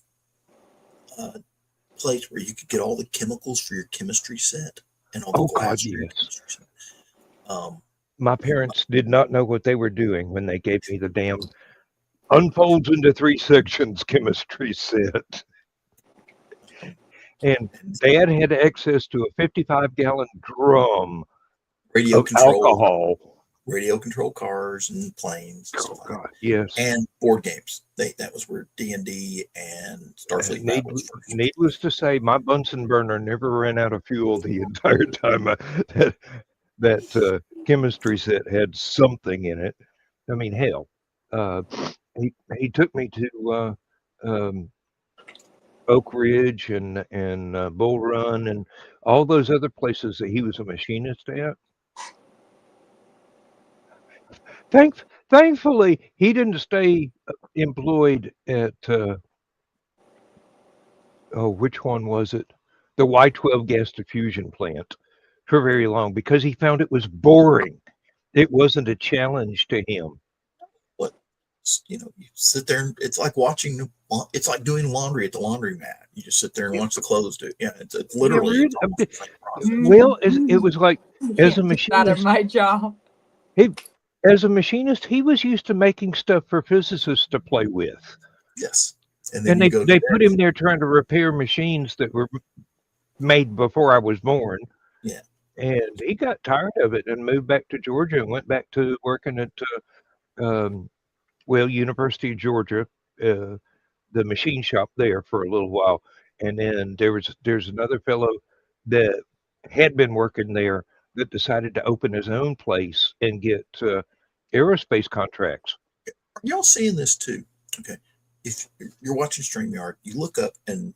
place where you could get all the chemicals for your chemistry set and all the glass for your chemistry set. My parents did not know what they were doing when they gave me the damn unfolds into 3 sections chemistry set. And Dad had access to a 55-gallon drum radio of control, alcohol. radio control cars and planes. And Oh, stuff like God, yes. and board games. That was where D&D and Starfleet Battle was first. Needless to say, my Bunsen burner never ran out of fuel the entire time that chemistry set had something in it. I mean, hell, he took me to Oak Ridge and Bull Run and all those other places that he was a machinist at. Thankfully, he didn't stay employed at oh, which one was it? The Y12 gas diffusion plant for very long because he found it was boring. It wasn't a challenge to him. What, you sit there and it's like watching. It's like doing laundry at the laundromat. You just sit there and watch the clothes do. Yeah, it's literally. really, It's almost the same process. Well, it was like as a Can't do that in machinist, my job. as a machinist, he was used to making stuff for physicists to play with. Yes, and then And you go. they put him there trying to repair machines that were made before I was born. Yeah. And he got tired of it and moved back to Georgia and went back to working at, University of Georgia, the machine shop there for a little while. And then there's another fellow that had been working there that decided to open his own place and get aerospace contracts. Y'all seeing this too? Okay, if you're watching StreamYard, you look up and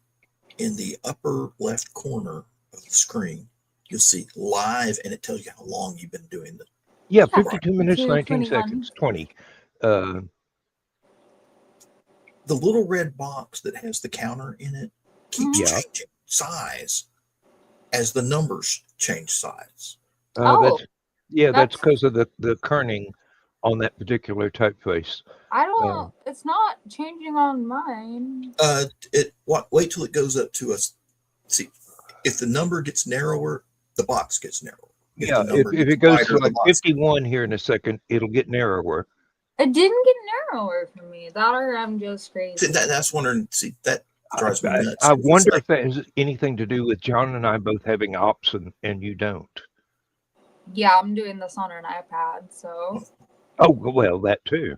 in the upper left corner of the screen, you'll see live, and it tells you how long you've been doing the. Yeah, Yeah, 52 minutes, 19 21. seconds, 20. Uh, The little red box that has the counter in it keeps Yeah. changing size as the numbers change size. Oh, that's because of the kerning on that particular typeface. I don't. It's not changing on mine. Wait till it goes up to us. See, if the number gets narrower, the box gets narrower. Yeah, the number if it gets goes wider, to the like box 51 here in a second, it'll get narrower. It didn't get narrower for me. That or I'm just crazy. See, that's wondering. See, that drives me nuts. I It's wonder like, if that has anything to do with John and I both having ops and you don't. Yeah, I'm doing this on an iPad, so Oh, well, that too.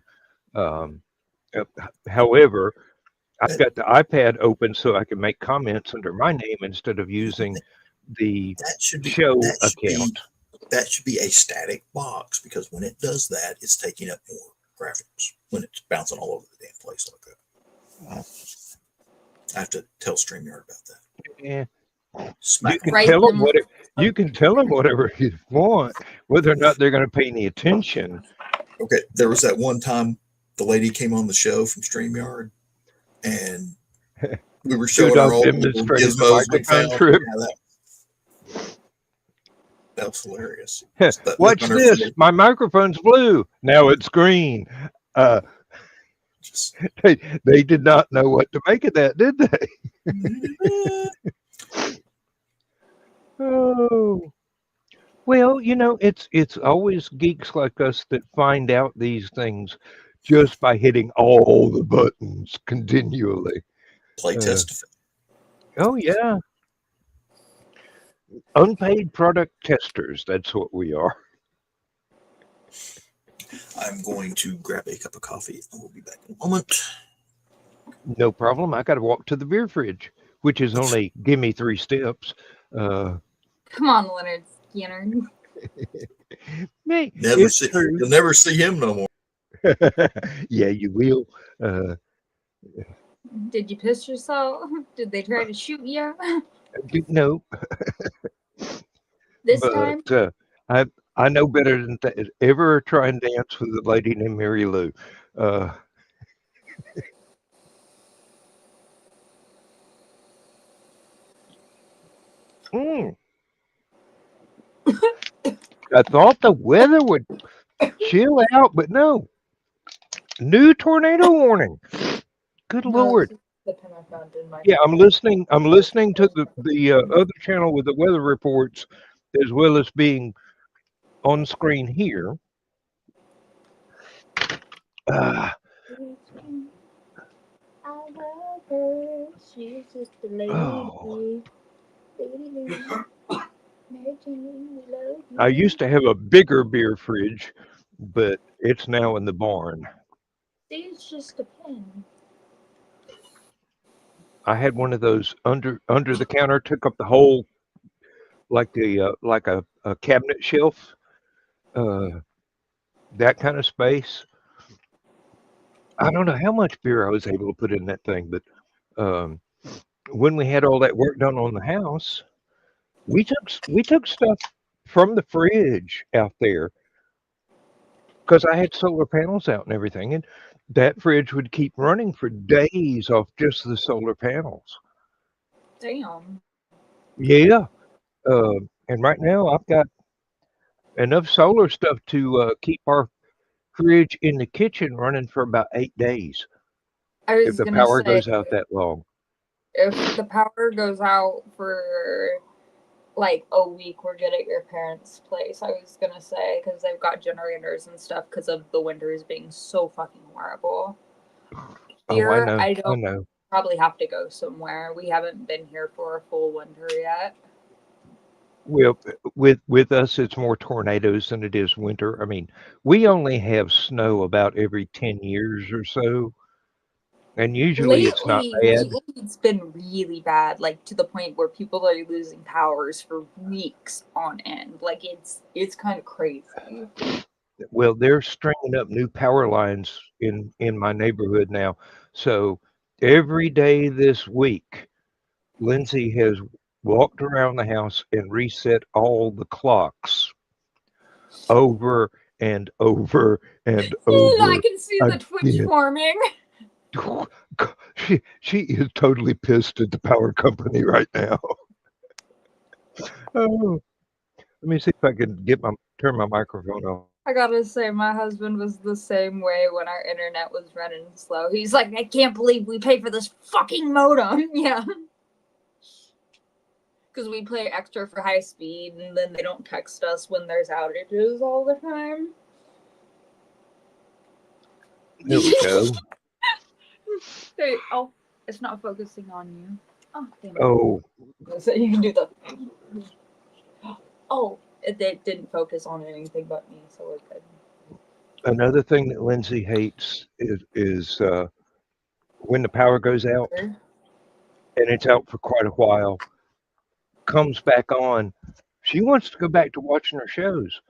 However, I've got the iPad open so I can make comments under my name instead of using the that should be show that should account. that should be a static box, because when it does that, it's taking up more graphics when it's bouncing all over the damn place like that. I have to tell StreamYard about that. Yeah. Smack You can Write tell them them- you can tell them whatever you want, whether or not they're going to pay any attention. Okay, there was that one time the lady came on the show from StreamYard, and we were showing her Rudolph all the little demonstrated the gizmos we microphone found. trip. Yeah, that was hilarious. Watch Look on her this. face, My microphone's blue. Now it's green. just, They did not know what to make of that, did they? Oh. Well, it's always geeks like us that find out these things just by hitting all the buttons continually. play test. Oh, yeah. Unpaid product testers. That's what we are. I'm going to grab a cup of coffee, and we'll be back in a moment. No problem. I got to walk to the beer fridge, which is only give me 3 steps. Come on, Leonard Skinner. Hey, Never it's see, true. you'll never see him no more. Yeah, you will. Did you piss yourself? Did they try to shoot you No, this time? but I know better than that. Ever try and dance with a lady named Mary Lou? I thought the weather would chill out, but no. New tornado warning. Good Lord. The pen I found in my Yeah, I'm listening. I'm listening to the other channel with the weather reports, as well as being on screen here. I love her. She's just a lady. Oh. Lady. Mary Jane, we love you. I used to have a bigger beer fridge, but it's now in the barn. See, it's just a pen. I had one of those under the counter, took up the whole, like a cabinet shelf, that kind of space. I don't know how much beer I was able to put in that thing, but when we had all that work done on the house, we took stuff from the fridge out there because I had solar panels out and everything, and that fridge would keep running for days off just the solar panels. Damn. Yeah. And right now I've got enough solar stuff to keep our fridge in the kitchen running for about 8 days I if was the gonna power say, goes out that long. if the power goes out for like a week, we're good at your parents' place. I was gonna say, because they've got generators and stuff because of the winters being so fucking horrible. Oh, I Here, know. I I don't know. probably have to go somewhere. We haven't been here for a full winter yet. Well, with us, it's more tornadoes than it is winter. I mean, we only have snow about every 10 years or so, and usually it's not bad. Lately, it's been really bad, like to the point where people are losing powers for weeks on end. Like it's kind of crazy. Well, they're stringing up new power lines in my neighborhood now. So every day this week, Lindsay has walked around the house and reset all the clocks over and over and I over can see the twitch again. forming. She is totally pissed at the power company right now. Oh, let me see if I can turn my microphone off. I gotta say, my husband was the same way when our internet was running slow. He's like, I can't believe we pay for this fucking modem. Yeah. Because we play extra for high speed, and then they don't text us when there's outages all the time. There we go. Oh, it's not focusing on you. Oh, damn it. Oh, So you can do the. Oh, it didn't focus on anything but me, so we're good. another thing that Lindsay hates is when the power goes out, and it's out for quite a while, comes back on. She wants to go back to watching her shows.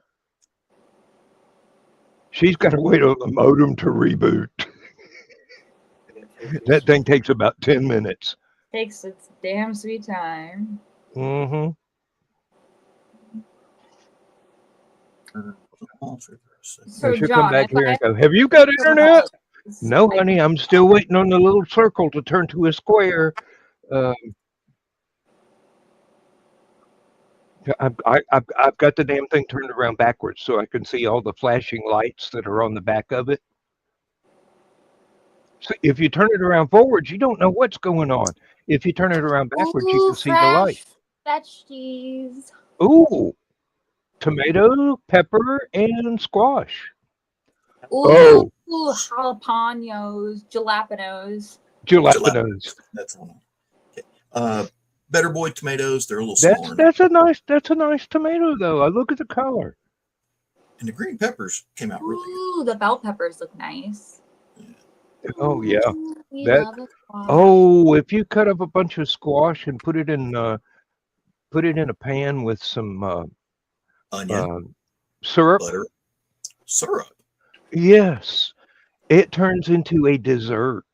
She's got to wait on the modem to reboot. That thing takes about 10 minutes. Takes its damn sweet time. Mm-hmm. So, She'll come John, back if here and I go, have you got internet? was, No, honey, I'm still waiting on the little circle to turn to a square. I've got the damn thing turned around backwards so I can see all the flashing lights that are on the back of it. So if you turn it around forwards, you don't know what's going on. If you turn it around backwards, you ooh, can see the light. fresh veggies. Ooh, tomato, pepper, and squash. Ooh, jalapenos, Jalapenos. That's one. Okay. Better Boy tomatoes. They're a little smaller. That's a nice tomato though. I look at the color. And the green peppers came out really good. Ooh, the bell peppers look nice. Oh yeah. We That love a squash. oh, if you cut up a bunch of squash and put it in a pan with some Onion, syrup. butter, syrup. Yes, it turns into a dessert.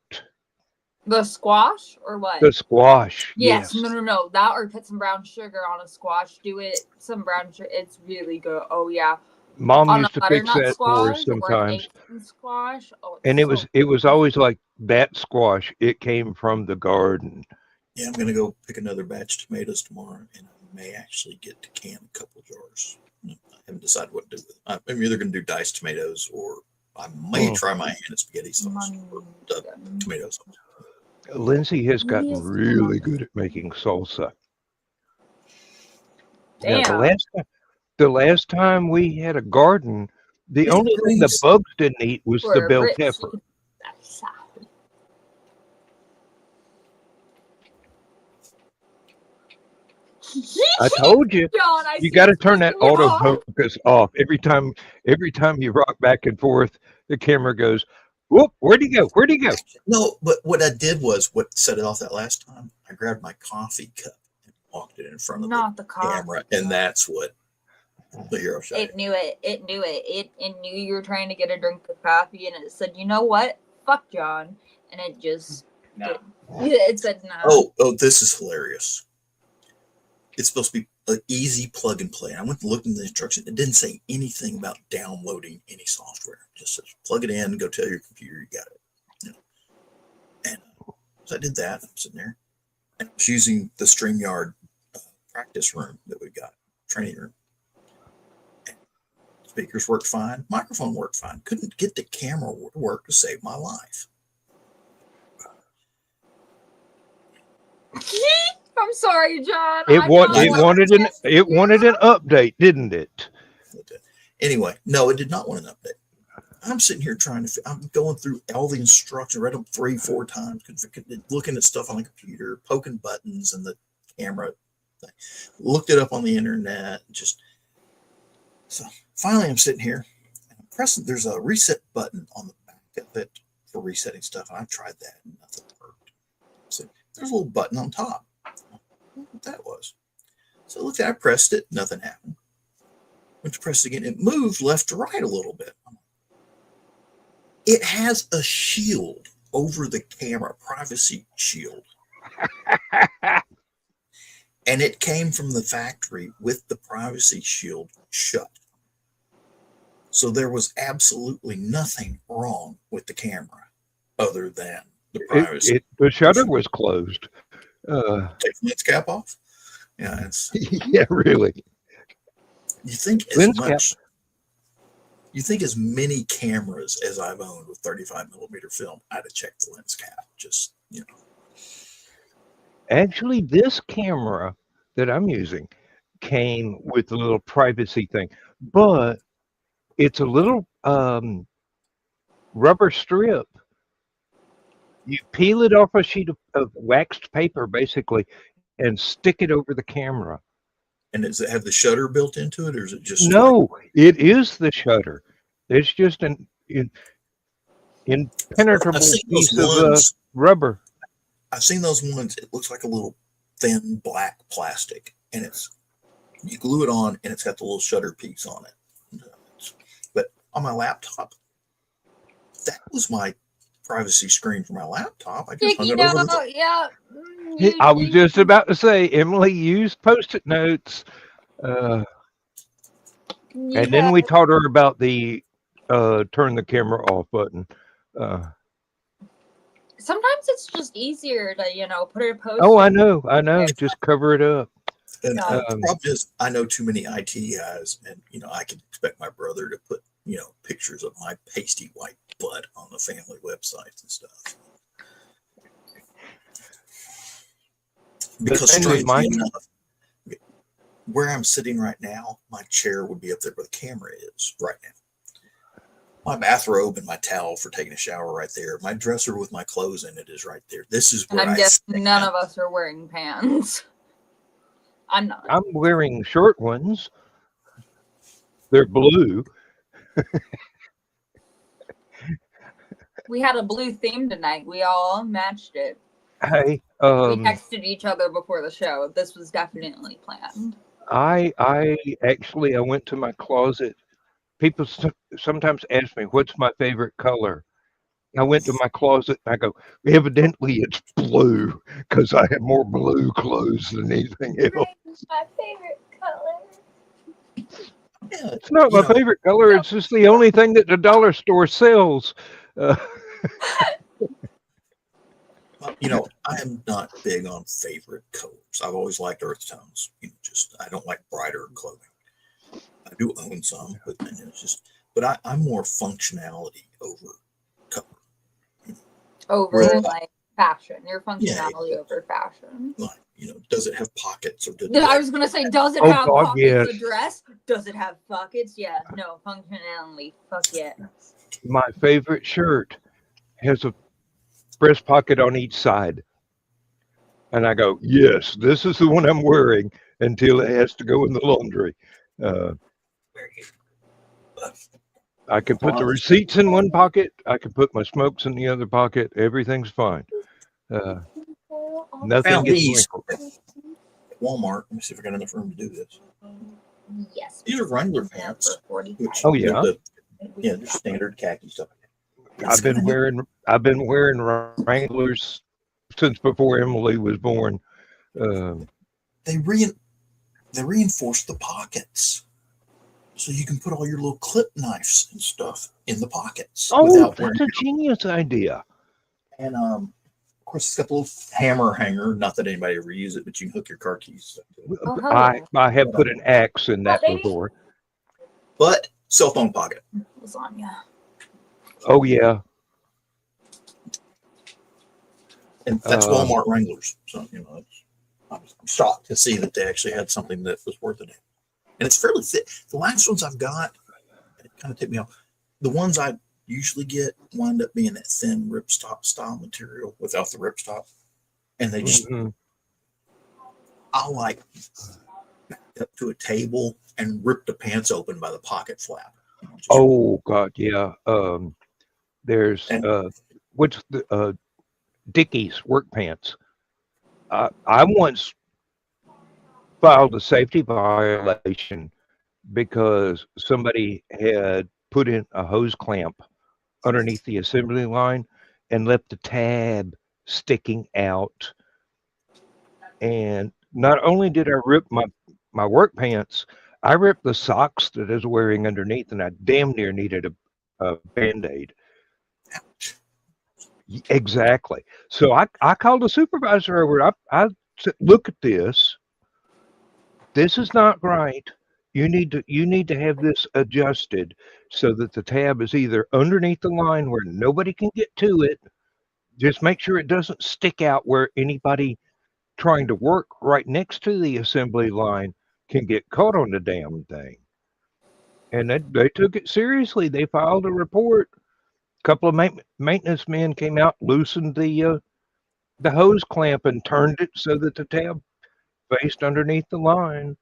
The squash or what? The squash. Yes, Yes. no. That or put some brown sugar on a squash. Do it some brown sugar. It's really good. Oh yeah. Mom On a used to fix butternut that for us squash or an sometimes, Asian squash. Oh, it's and it so was always like that squash. It came from the garden. Yeah, I'm gonna go pick another batch of tomatoes tomorrow, and I may actually get to can a couple jars. I haven't decided what to do with it. I'm either gonna do diced tomatoes, or I may try my hand at spaghetti sauce or tomato sauce. Lindsay has gotten Yes, really good at making salsa. Now, damn. the last time we had a garden, the Yeah, only thing the greens. bugs didn't eat was the For bell Brits, you pepper. can- I told you, John, I you see got to you turn that flicking it off. autofocus off every time you rock back and forth. The camera goes, whoop, where'd he go? Where'd he go? No, but what I did was what set it off that last time. I grabbed my coffee cup and walked it in front of Not the the coffee camera, cup. and that's what the hero shot. It knew it. It knew you were trying to get a drink of coffee, and it said, "You know what? Fuck John," and it just it said no. Oh, this is hilarious. It's supposed to be an easy plug and play. I went to look in the instructions. It didn't say anything about downloading any software. It just says plug it in, go tell your computer you got it. And so I did that. I'm sitting there. And I was using the StreamYard practice room that we got, training room. And speakers worked fine. Microphone worked fine. Couldn't get the camera to work to save my life. I'm sorry, John. It I wanted an update, didn't it? Anyway, no, it did not want an update. I'm sitting here I'm going through all the instructions, read them 3-4 times, looking at stuff on the computer, poking buttons and the camera thing. Looked it up on the internet. So finally I'm sitting here and I'm pressing, there's a reset button on the back of it for resetting stuff. And I tried that and nothing worked. So there's a little button on top. I don't know what that was. So I looked at it, I pressed it, nothing happened. Went to press it again. It moved left to right a little bit. It has a shield over the camera, privacy shield. And it came from the factory with the privacy shield shut. So there was absolutely nothing wrong with the camera other than the privacy. The shutter was closed. Take the lens cap off. Yeah, yeah, really. You think as many cameras as I've owned with 35mm film, I'd have checked the lens cap. Just, Actually, this camera that I'm using came with a little privacy thing, but it's a little rubber strip. You peel it off a sheet of waxed paper, basically, and stick it over the camera. And does it have the shutter built into it, or is it just? No, it is the shutter. It's just an impenetrable piece of rubber. I've seen those ones. It looks like a little thin black plastic, and you glue it on, and it's got the little shutter piece on it. But on my laptop, that was my privacy screen for my laptop. I just hung it over the. Yeah. I was just about to say, Emily used Post-it notes, and then we taught her about the turn the camera off button. Sometimes it's just easier to, put a post. Oh, I know. Just cover it up. And the problem is, I know too many IT guys, and I can expect my brother to put pictures of my pasty white butt on the family websites and stuff. Because strangely enough, where I'm sitting right now, my chair would be up there where the camera is right now. My bathrobe and my towel for taking a shower right there. My dresser with my clothes in it is right there. This is where I'm guessing none of us are wearing pants. I'm not. I'm wearing short ones. They're blue. We had a blue theme tonight. We all matched it. Hey, we texted each other before the show. This was definitely planned. I went to my closet. People sometimes ask me, what's my favorite color? I went to my closet and I go, evidently it's blue, because I have more blue clothes than anything else. It's my favorite color. Yeah, it's not my favorite color. No. It's just the only thing that the dollar store sells. I am not big on favorite colors. I've always liked earth tones. I don't like brighter clothing. I do own some, but but I'm more functionality over color. Over like fashion. Your functionality over fashion. Like, does it have pockets? Or I was gonna say, does it have pockets? Yes. The dress? Does it have pockets? Yeah. No, functionality. Fuck yeah. My favorite shirt has a breast pocket on each side. And I go, yes, this is the one I'm wearing until it has to go in the laundry. I can put the receipts in one pocket. I can put my smokes in the other pocket. Everything's fine. Nothing gets wrinkled. Walmart. Let me see if I got enough room to do this. Yes. These are Wrangler pants. Oh yeah. They're standard khaki stuff. I've been wearing Wranglers since before Emily was born. They reinforce the pockets, so you can put all your little clip knives and stuff in the pockets. Oh, that's a genius idea. And of course, it's got the little hammer hanger. Not that anybody ever used it, but you can hook your car keys. Oh, hell I have yeah. put an axe in that What, baby? before. But cell phone pocket. Lasagna. Oh yeah. And that's Walmart Wranglers. So, you know, I'm shocked to see that they actually had something that was worth it. And it's fairly thick. The last ones I've got, it kind of tipped me off. The ones I usually get wind up being that thin ripstop style material without the ripstop. And they just, I'll like up to a table and rip the pants open by the pocket flap. You know, Oh God, yeah. There's what's the Dickies work pants. I once filed a safety violation because somebody had put in a hose clamp underneath the assembly line and left the tab sticking out. And not only did I rip my work pants, I ripped the socks that I was wearing underneath, and I damn near needed a Band-Aid. Exactly. So I called the supervisor over. I said, look at this. This is not right. You need to have this adjusted so that the tab is either underneath the line where nobody can get to it. Just make sure it doesn't stick out where anybody trying to work right next to the assembly line can get caught on the damn thing. And they took it seriously. They filed a report. A couple of maintenance men came out, loosened the hose clamp, and turned it so that the tab faced underneath the line.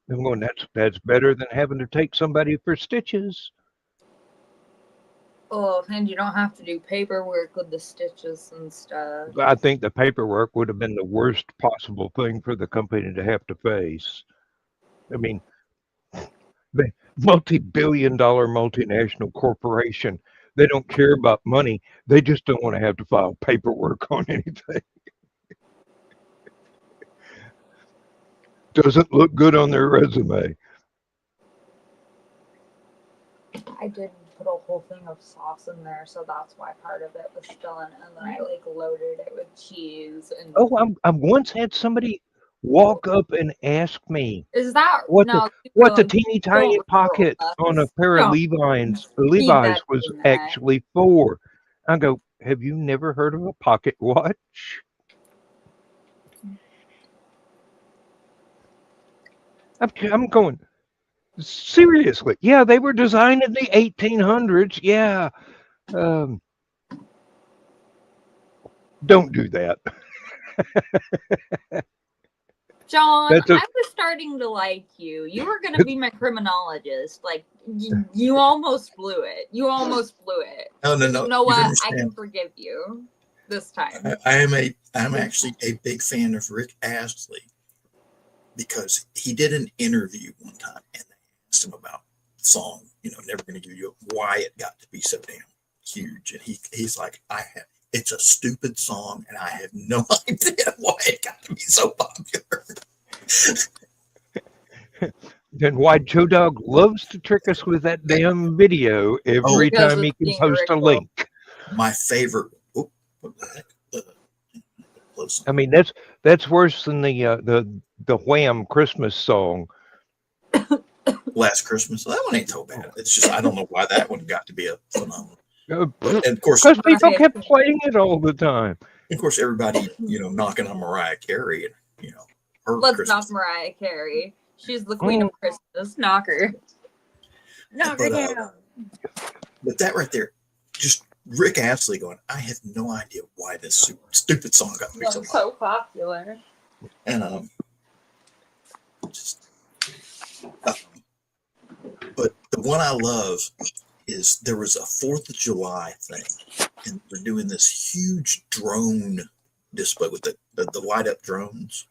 I'm going, that's better than having to take somebody for stitches. Oh, and you don't have to do paperwork with the stitches and stuff. I think the paperwork would have been the worst possible thing for the company to have to face. I mean, the multi-billion-dollar multinational corporation, they don't care about money. They just don't want to have to file paperwork on anything. Doesn't look good on their resume. I did put a whole thing of sauce in there, so that's why part of it was still in it. And then I like loaded it with cheese and. Oh, I once had somebody walk up and ask me, Is that what the don't- teeny tiny don't pocket roll on a us. pair of Don't Levi's that was in that. actually for. I go, have you never heard of a pocket watch? I'm going, seriously. Yeah, they were designed in the 1800s. Yeah. Don't do that. John, That's I was starting to like you. You were going to be my criminologist. Like, you almost blew it. You almost blew it. No. You know what? I understand. can forgive you this time. I'm actually a big fan of Rick Astley because he did an interview one time and they asked him about the song, Never Gonna Give You Up, why it got to be so damn huge. And he's like, it's a stupid song and I have no idea why it got to be so popular. Then why Joe Dog loves to trick us with that damn video every Because time he it's can being post a original. link. My favorite. What the heck? I mean, that's worse than the Wham Christmas song. Last Christmas. That one ain't so bad. It's just I don't know why that one got to be a phenomenon. Because And of course, people kept playing it all the time. of course, everybody knocking on Mariah Carey and her Let's Christmas. knock Mariah Carey. She's the queen of Christmas. Knock her. Knock her But, down. But that right there, just Rick Astley going, I have no idea why this stupid song got me so So popular. And but the one I love is there was a 4th of July thing, and they're doing this huge drone display with the light up drones.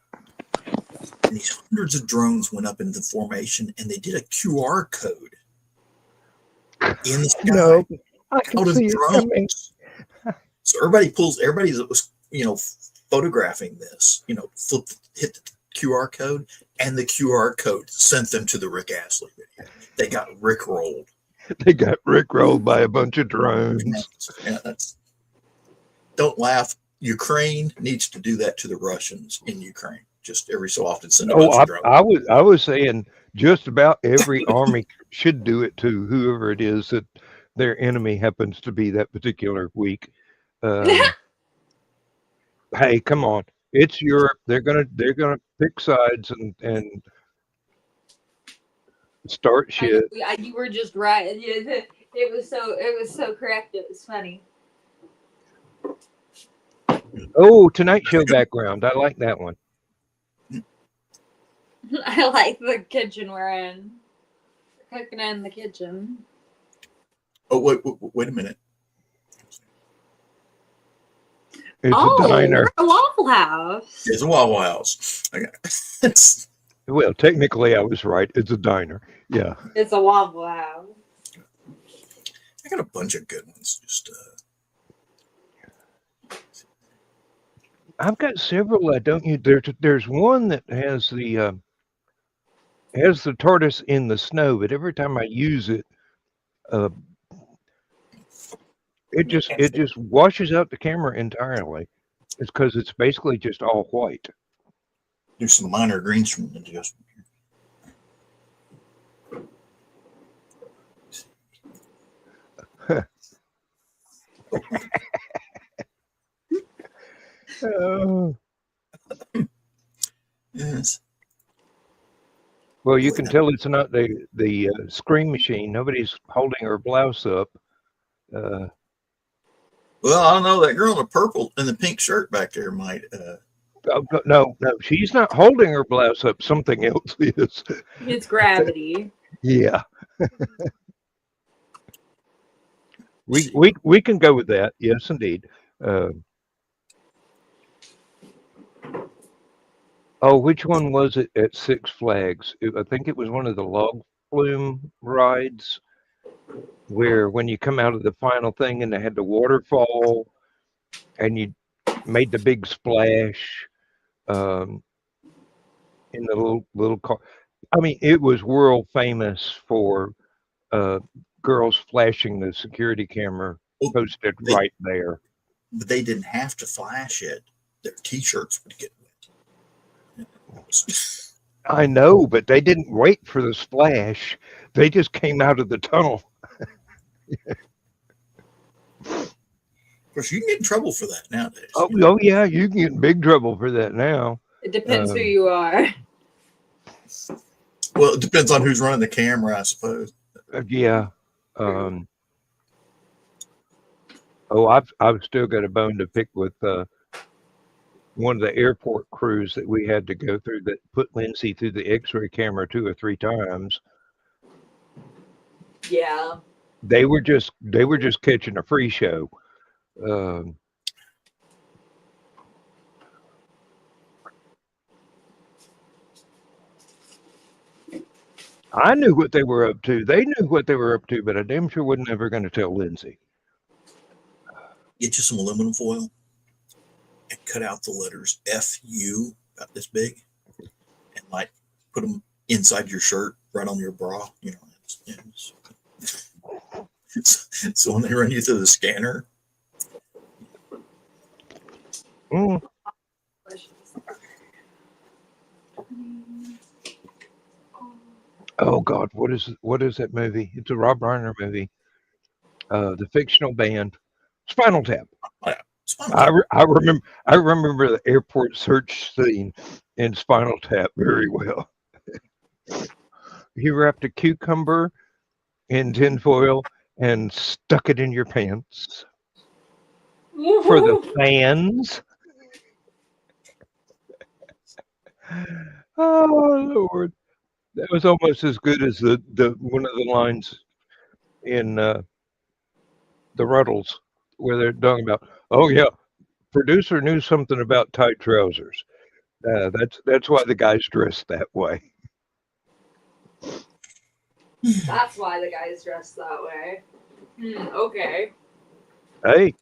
And these hundreds of drones went up into formation, and they did a QR code in the sky I can out of see it coming. drones. So everybody that was photographing this, hit the QR code, and the QR code sent them to the Rick Astley video. They got rickrolled. They got rickrolled by a bunch of drones. Yeah, don't laugh. Ukraine needs to do that to the Russians in Ukraine. Just every so often send a bunch of drones. I was saying just about every army should do it to whoever it is that their enemy happens to be that particular week. Hey, come on. It's Europe. They're gonna pick sides and start shit. You were just right. It was so correct. It was funny. Oh, Tonight Show background. I like that one. I like the kitchen we're in. We're cooking in the kitchen. Oh, wait a minute. It's a diner. We're a Waffle House. It's a Waffle House. Okay. Well, technically, I was right. It's a diner. Yeah. It's a Waffle House. I got a bunch of good ones. Just I've got several. Don't you? There's one that has the tortoise in the snow, but every time I use it, it just washes out the camera entirely. It's because it's basically just all white. do some minor green screen adjustment here. Yes. Well, you can tell it's not the screen machine. Nobody's holding her blouse up. Well, I don't know. That girl in the purple and the pink shirt back there might. No, she's not holding her blouse up. Something else is. It's gravity. Yeah. We can go with that. Yes, indeed. Oh, which one was it at Six Flags? I think it was one of the log flume rides where when you come out of the final thing and they had the waterfall and you made the big splash in the little car. I mean, it was world famous for girls flashing the security camera posted right there. But they didn't have to flash it. Their T-shirts would get wet. I know, but they didn't wait for the splash. They just came out of the tunnel. Of course, you can get in trouble for that nowadays. Oh yeah, you can get in big trouble for that now. It depends who you are. Well, it depends on who's running the camera, I suppose. Yeah. I've still got a bone to pick with one of the airport crews that we had to go through that put Lindsay through the X-ray camera 2 or 3 times. Yeah. They were just catching a free show. I knew what they were up to. They knew what they were up to, but I damn sure wasn't ever going to tell Lindsay. Get you some aluminum foil and cut out the letters FU about this big and like put them inside your shirt, right on your bra. You know, so when they run you through the scanner. Mm. Oh God, what is that movie? It's a Rob Reiner movie. The fictional band, Spinal Tap. Oh, yeah. I remember the airport search scene in Spinal Tap very well. You wrapped a cucumber in tinfoil and stuck it in your pants. For the fans. Oh Lord. That was almost as good as the one of the lines in the Ruddles where they're talking about, oh yeah, producer knew something about tight trousers. That's why the guy's dressed that way. That's why the guy's dressed that way. Okay. Hey,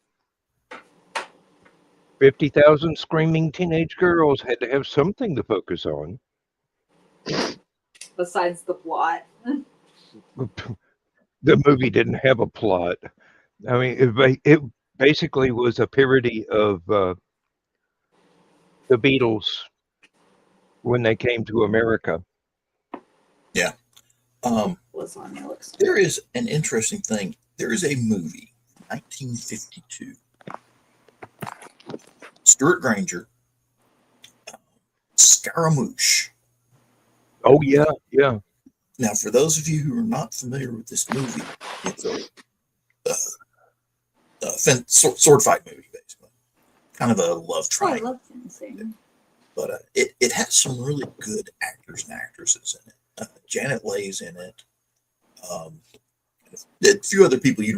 50,000 screaming teenage girls had to have something to focus on. Besides the plot. The movie didn't have a plot. I mean, it basically was a parody of the Beatles when they came to America. Was on your list. There is an interesting thing. There is a movie, 1952. Stuart Granger, Scaramouche. Oh yeah, yeah. Now, for those of you who are not familiar with this movie, it's a sword fight movie, basically. Kind of a love Oh, I triangle. love dancing. But it has some really good actors and actresses in it. Janet Leigh's in it. A few other people you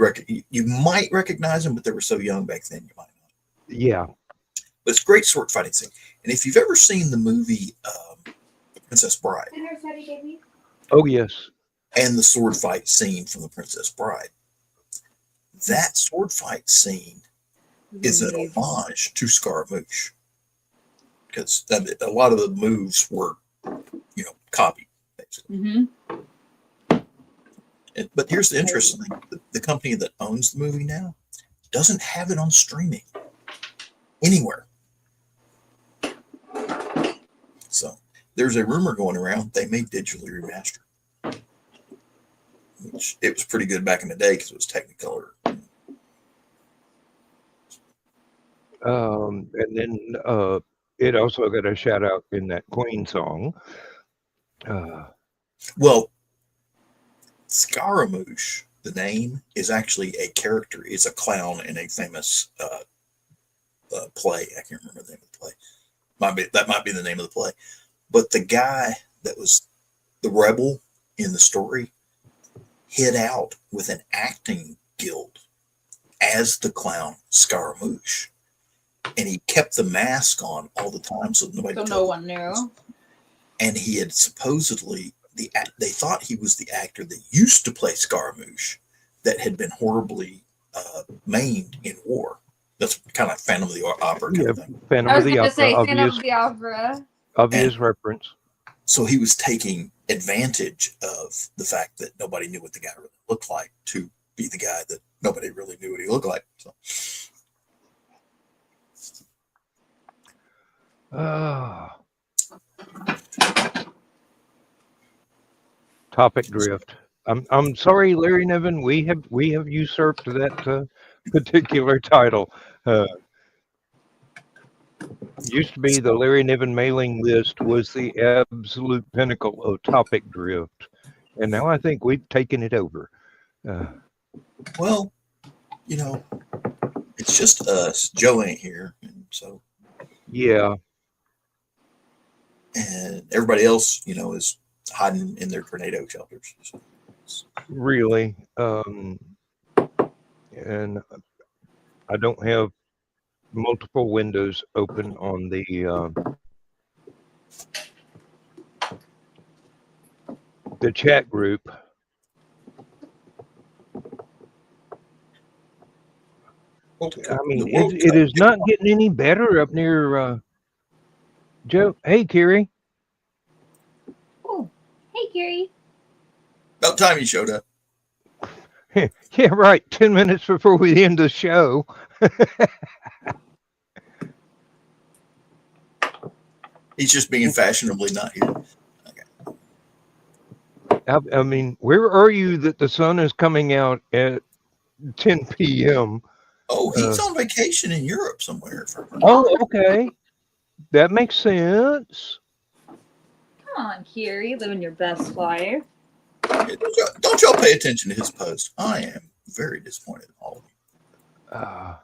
might recognize them, but they were so young back then you might not. Yeah. But it's a great sword fighting scene. And if you've ever seen the movie Princess Bride Oh yes. and the sword fight scene from the Princess Bride, that sword fight scene is an homage to Scaramouche. Because a lot of the moves were, copied, basically. Mm-hmm. But here's the interesting thing. The company that owns the movie now doesn't have it on streaming anywhere. So there's a rumor going around they may digitally remaster, which it was pretty good back in the day because it was Technicolor. And then it also got a shout out in that Queen song. Well, Scaramouche, the name, is actually a character. It's a clown in a famous play. I can't remember the name of the play. That might be the name of the play. But the guy that was the rebel in the story hid out with an acting guild as the clown Scaramouche. And he kept the mask on all the time so nobody So no one knew. And he had supposedly, they thought he was the actor that used to play Scaramouche that had been horribly maimed in war. That's kind of like Phantom of the Opera kind of thing. Phantom I of was the going to Opera, say Phantom of the Opera. obvious reference. So he was taking advantage of the fact that nobody knew what the guy really looked like to be the guy that nobody really knew what he looked like. So. Topic drift. I'm sorry, Larry Niven. We have usurped that particular title. Used to be the Larry Niven mailing list was the absolute pinnacle of topic drift, and now I think we've taken it over. Well, it's just us. Joe ain't here, and so Yeah. And everybody else, is hiding in their tornado shelters. Really. And I don't have multiple windows open on the chat group. I mean, it is not getting any better up near Joe. Hey, Kiri. Oh, hey, Kiri. About time you showed up. Yeah, right. 10 minutes before we end the show. He's just being fashionably not here. Okay. I mean, where are you that the sun is coming out at 10 p.m.? Oh, he's on vacation in Europe somewhere. Oh, okay. That makes sense. Come on, Kiri, living your best life. Don't y'all pay attention to his post. I am very disappointed in all of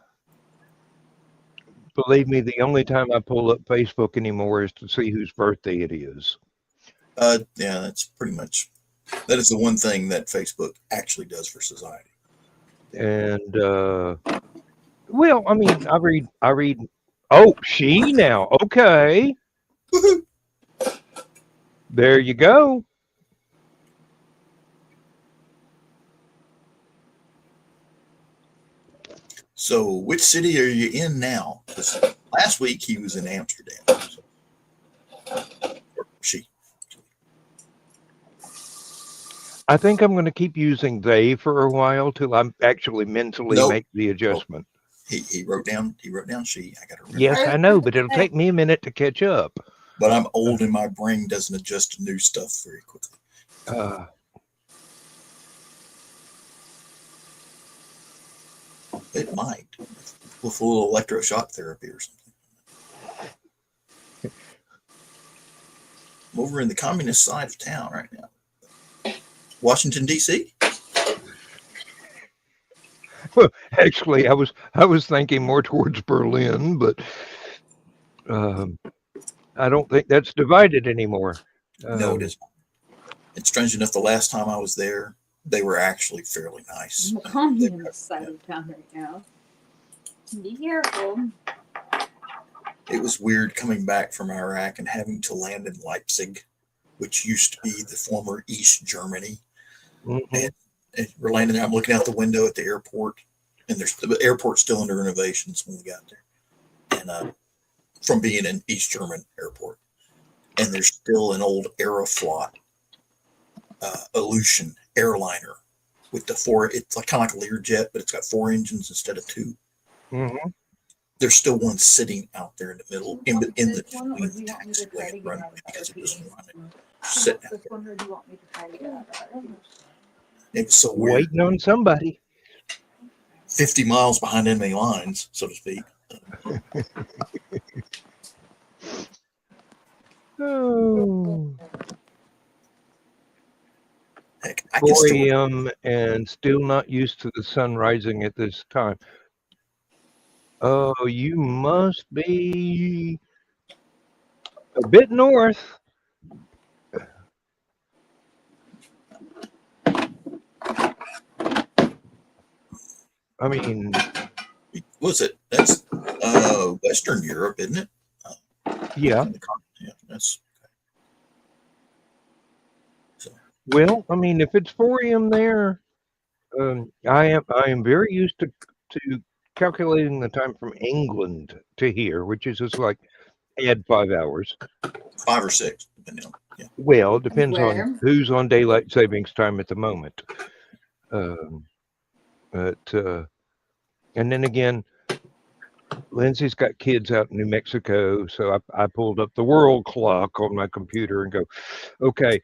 you. Believe me, the only time I pull up Facebook anymore is to see whose birthday it is. Yeah, that's pretty much, that is the one thing that Facebook actually does for society. And, well, I mean, I read, oh, she now. Okay. Woohoo. There you go. So, which city are you in now? Because last week he was in Amsterdam. Or she. I think I'm going to keep using they for a while till I actually mentally make the adjustment. He wrote down she. I got to remember. Yes, I know, but it'll take me a minute to catch up. But I'm old and my brain doesn't adjust to new stuff very quickly. It might with a little electroshock therapy or something. I'm over in the communist side of town right now. Washington, D.C. Well, actually, I was thinking more towards Berlin, but I don't think that's divided anymore. No, it isn't. It's strange enough. The last time I was there, they were actually fairly nice. The communist side of town right now. Be careful. It was weird coming back from Iraq and having to land in Leipzig, which used to be the former East Germany. Mm-hmm. And we're landing. I'm looking out the window at the airport, and the airport's still under renovations when we got there. And from being an East German airport, and there's still an old Aeroflot Aleutian airliner with the four. It's like kind of like a Learjet, but it's got 4 engines instead of 2. Mm-hmm. There's still one sitting out there in the middle, in the between the taxiway and runway because it doesn't run it. Sitting out there. It was so weird. Waiting on somebody. 50 miles behind enemy lines, so to speak. Oh. Heck, I 4 can still a.m. and still not used to the sun rising at this time. Oh, you must be a bit north. I mean, was it? That's Western Europe, isn't it? yeah. Yeah, that's so. Well, I mean, if it's 4 a.m. there, I am very used to calculating the time from England to here, which is just like add 5 hours. 5 or 6, depending on. Yeah. Well, depends Where? on who's on daylight savings time at the moment. And then again, Lindsay's got kids out in New Mexico, so I pulled up the world clock on my computer and go, okay,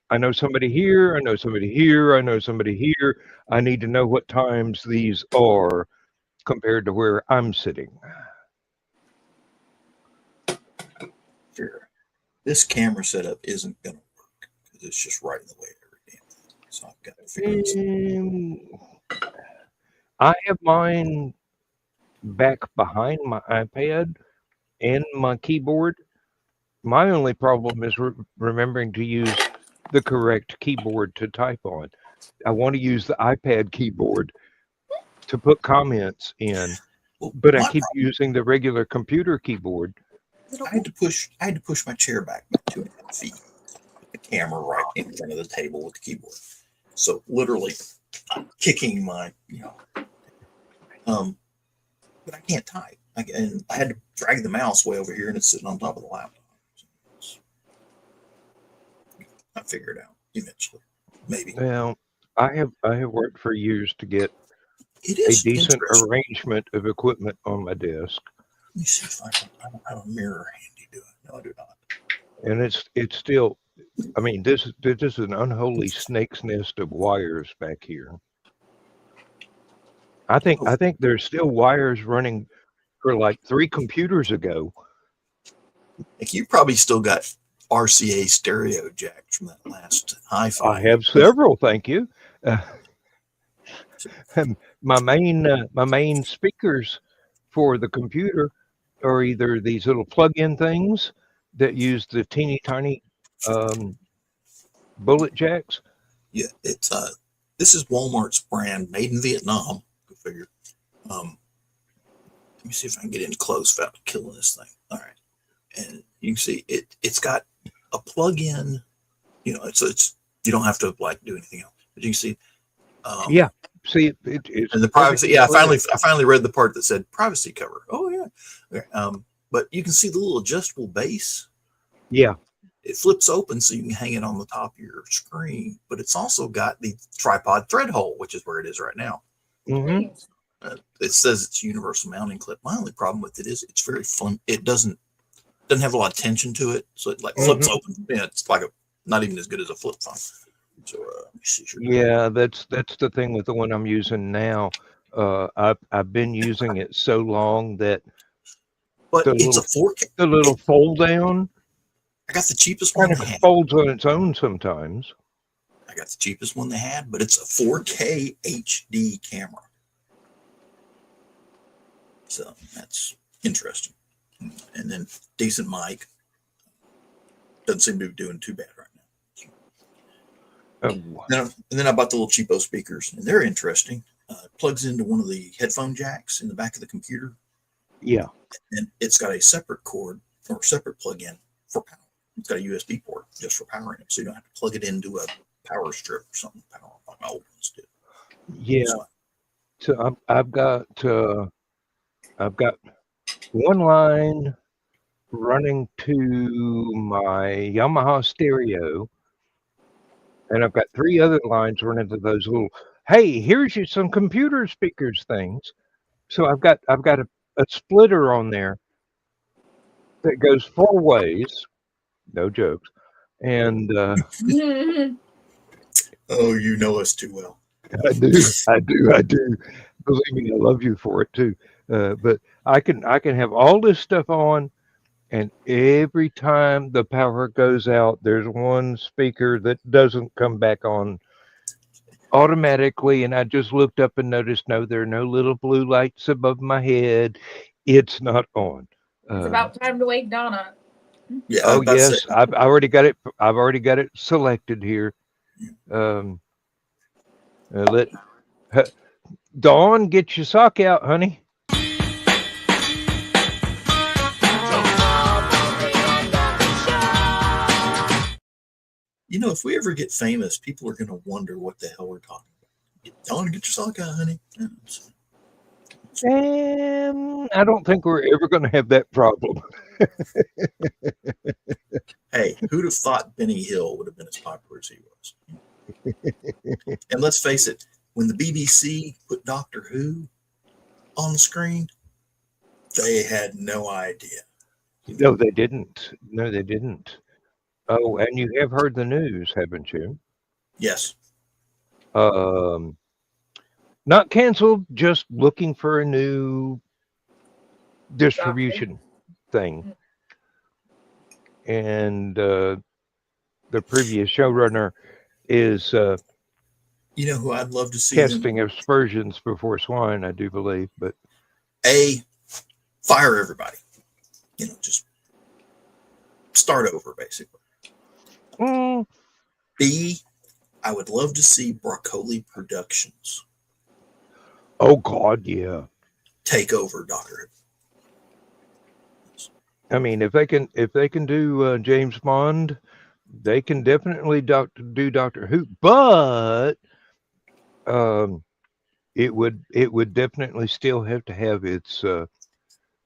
I know somebody here, I know somebody here, I know somebody here. I need to know what times these are compared to where I'm sitting. Sure. This camera setup isn't going to work because it's just right in the way of every damn thing. So I've got to figure this out. I have mine back behind my iPad and my keyboard. My only problem is remembering to use the correct keyboard to type on. I want to use the iPad keyboard to put comments in, but I keep using the regular computer keyboard. I had to push my chair back 2.5 feet, with the camera right in front of the table with the keyboard. So literally, I'm kicking my, but I can't type. And I had to drag the mouse way over here, and it's sitting on top of the laptop. I figure it out eventually, maybe. Well, I have worked for years to get It a is decent interesting. arrangement of equipment on my desk, Let me see if I don't have a mirror handy. Do I? No, I do not. and it's still. I mean, this is an unholy snake's nest of wires back here. I think there's still wires running for like 3 computers ago. Like you probably still got RCA stereo jacks from that last hi-fi. I have several, thank you. My main speakers for the computer are either these little plug-in things that use the teeny tiny bullet jacks. Yeah, it's this is Walmart's brand, made in Vietnam. Go figure. Let me see if I can get in close without killing this thing. All right, and you can see it's got a plug-in. It's you don't have to like do anything else, but you can see. Yeah, see it's and the privacy. Yeah, I finally read the part that said privacy cover. Oh yeah. Okay. But you can see the little adjustable base. Yeah. It flips open so you can hang it on the top of your screen, but it's also got the tripod thread hole, which is where it is right now. Mm-hmm. It says it's a universal mounting clip. My only problem with it is it's very fun. It doesn't have a lot of tension to it, so it like flips open. Yeah, it's like not even as good as a flip phone. So let me see here. Yeah, that's the thing with the one I'm using now. I've been using it so long that But the it's little a 4K. the little fold down I got the cheapest one kind they of had. folds on its own sometimes. I got the cheapest one they had, but it's a 4K HD camera. So that's interesting. And then decent mic. Doesn't seem to be doing too bad right now. Oh, And then I bought the little cheapo speakers, and they're interesting. It plugs into one of the headphone jacks in the back of the computer, yeah. and it's got a separate cord or separate plug-in for power. It's got a USB port just for powering it, so you don't have to plug it into a power strip or something. Power like my old ones do. Yeah. So I've got one line running to my Yamaha stereo, and I've got 3 other lines running to those little, hey, here's you some computer speakers things. So I've got a splitter on there that goes 4 ways, no jokes, and Oh, you know us too well. I do. Believe me, I love you for it too. But I can have all this stuff on, and every time the power goes out, there's one speaker that doesn't come back on automatically. And I just looked up and noticed, no, there are no little blue lights above my head. It's not on. It's about time to wake Donna. Yeah. Oh yes, I've already got it. I've already got it selected here. Let Dawn, get your sock out, honey. You know, if we ever get famous, people are going to wonder what the hell we're talking about. Dawn, get your sock out, honey. And I don't think we're ever going to have that problem. Hey, who'd have thought Benny Hill would have been as popular as he was? And let's face it, when the BBC put Doctor Who on the screen, they had no idea. No, they didn't. No, they didn't. Oh, and you have heard the news, haven't you? Yes. Not canceled, just looking for a new distribution thing. And the previous showrunner is you know who I'd love to see casting aspersions before swine, I do believe. But fire everybody. You know, just start over, basically. B, I would love to see Broccoli Productions. Oh God, yeah. Take over Doctor Who. I mean, if they can do James Bond, they can definitely do Doctor Who. But it would definitely still have to have its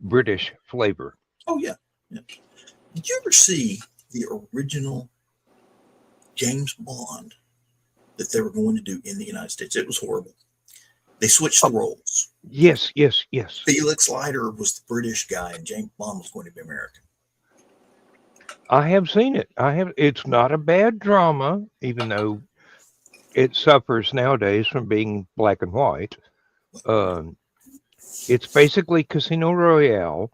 British flavor. Oh yeah. Did you ever see the original James Bond that they were going to do in the United States? It was horrible. They switched the roles. Yes. Felix Leiter was the British guy, and James Bond was going to be American. I have seen it. It's not a bad drama, even though it suffers nowadays from being black and white. It's basically Casino Royale,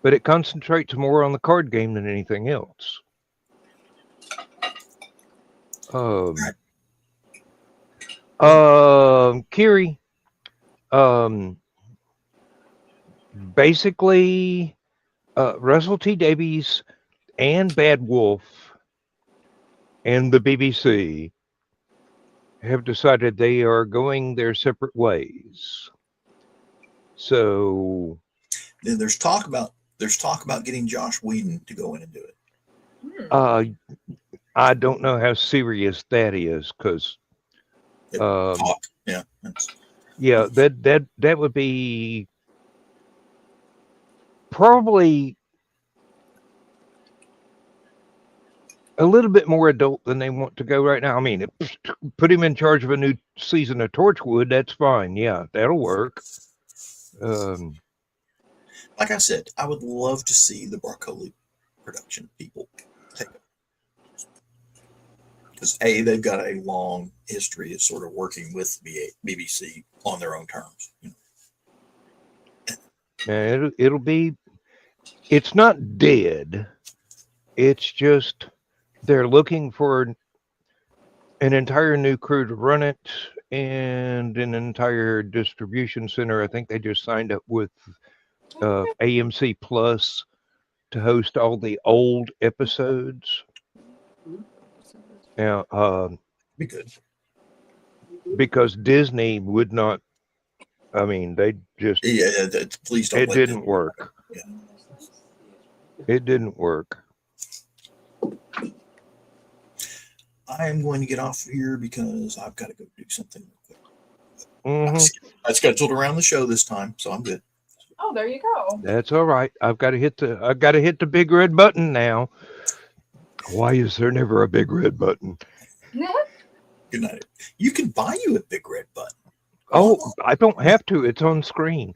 but it concentrates more on the card game than anything else. Kiri, basically, Russell T Davies and Bad Wolf and the BBC have decided they are going their separate ways. So then there's talk about getting Josh Whedon to go in and do it. I don't know how serious that is, because that would be probably a little bit more adult than they want to go right now. I mean, put him in charge of a new season of Torchwood. That's fine. Yeah, that'll work. Like I said, I would love to see the Barcoli production people take it. Because they've got a long history of sort of working with BBC on their own terms. Yeah, it'll be. It's not dead. It's just they're looking for an entire new crew to run it and an entire distribution center. I think they just signed up with AMC Plus to host all the old episodes. Now, Be good. because Disney would not. I mean, they just. Yeah, please don't. It didn't work. Yeah. It didn't work. I am going to get off here because I've got to go do something real quick. Mm-hmm. I scheduled around the show this time, so I'm good. Oh, there you go. That's all right. I've got to hit the big red button now. Why is there never a big red button? Good night. You can buy you a big red button. Oh, I don't have to. It's on screen.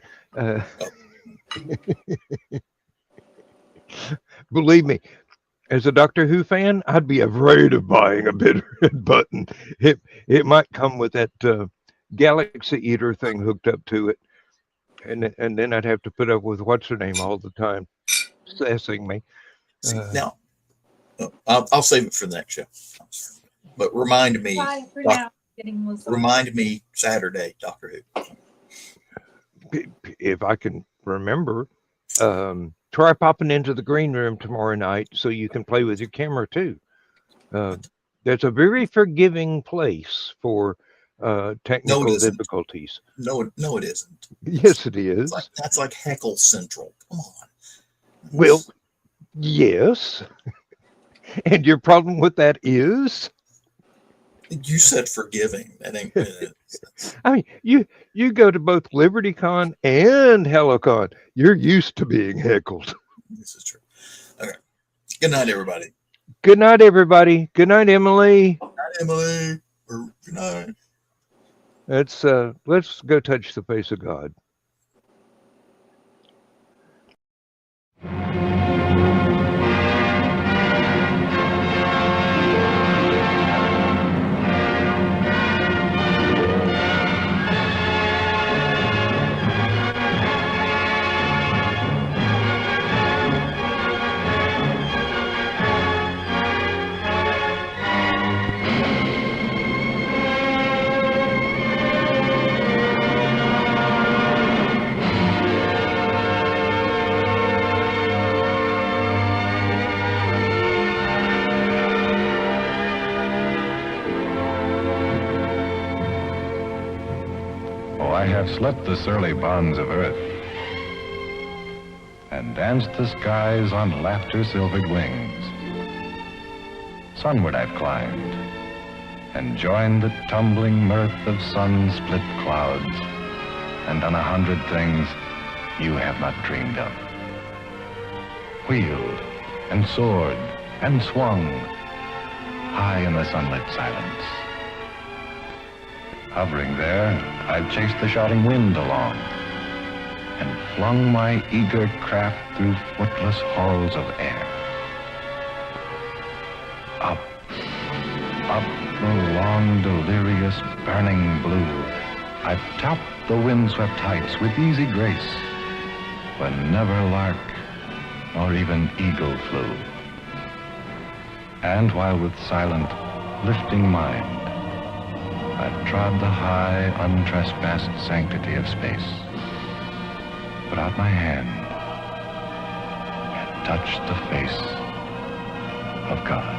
Believe me, as a Doctor Who fan, I'd be afraid of buying a big red button. It might come with that Galaxy Eater thing hooked up to it, and then I'd have to put up with what's her name all the time, sassing me. Now, I'll save it for the next show. But remind me. Bye for now. Remind me Saturday, Doctor Who. If I can remember, try popping into the green room tomorrow night so you can play with your camera too. There's a very forgiving place for technical difficulties. No, it isn't. Yes, it is. That's like Heckle Central. Come on. Well, yes. And your problem with that is? You said forgiving. That ain't. I mean, you go to both LibertyCon and HelloCon. You're used to being heckled. This is true. Okay. Good night, everybody. Good night, everybody. Good night, Emily. Good night, Emily. Good night. Let's go touch the face of God. I have slept the surly bonds of earth and danced the skies on laughter-silvered wings. Sunward I've climbed and joined the tumbling mirth of sun-split clouds and done 100 things you have not dreamed of. Wheeled and soared and swung high in the sunlit silence. Hovering there, I've chased the shouting wind along and flung my eager craft through footless halls of air. Up, up the long, delirious, burning blue, I've topped the windswept heights with easy grace, when never lark nor even eagle flew. And while with silent, lifting mind, I've trod the high, untrespassed sanctity of space, put out my hand, and touched the face of God.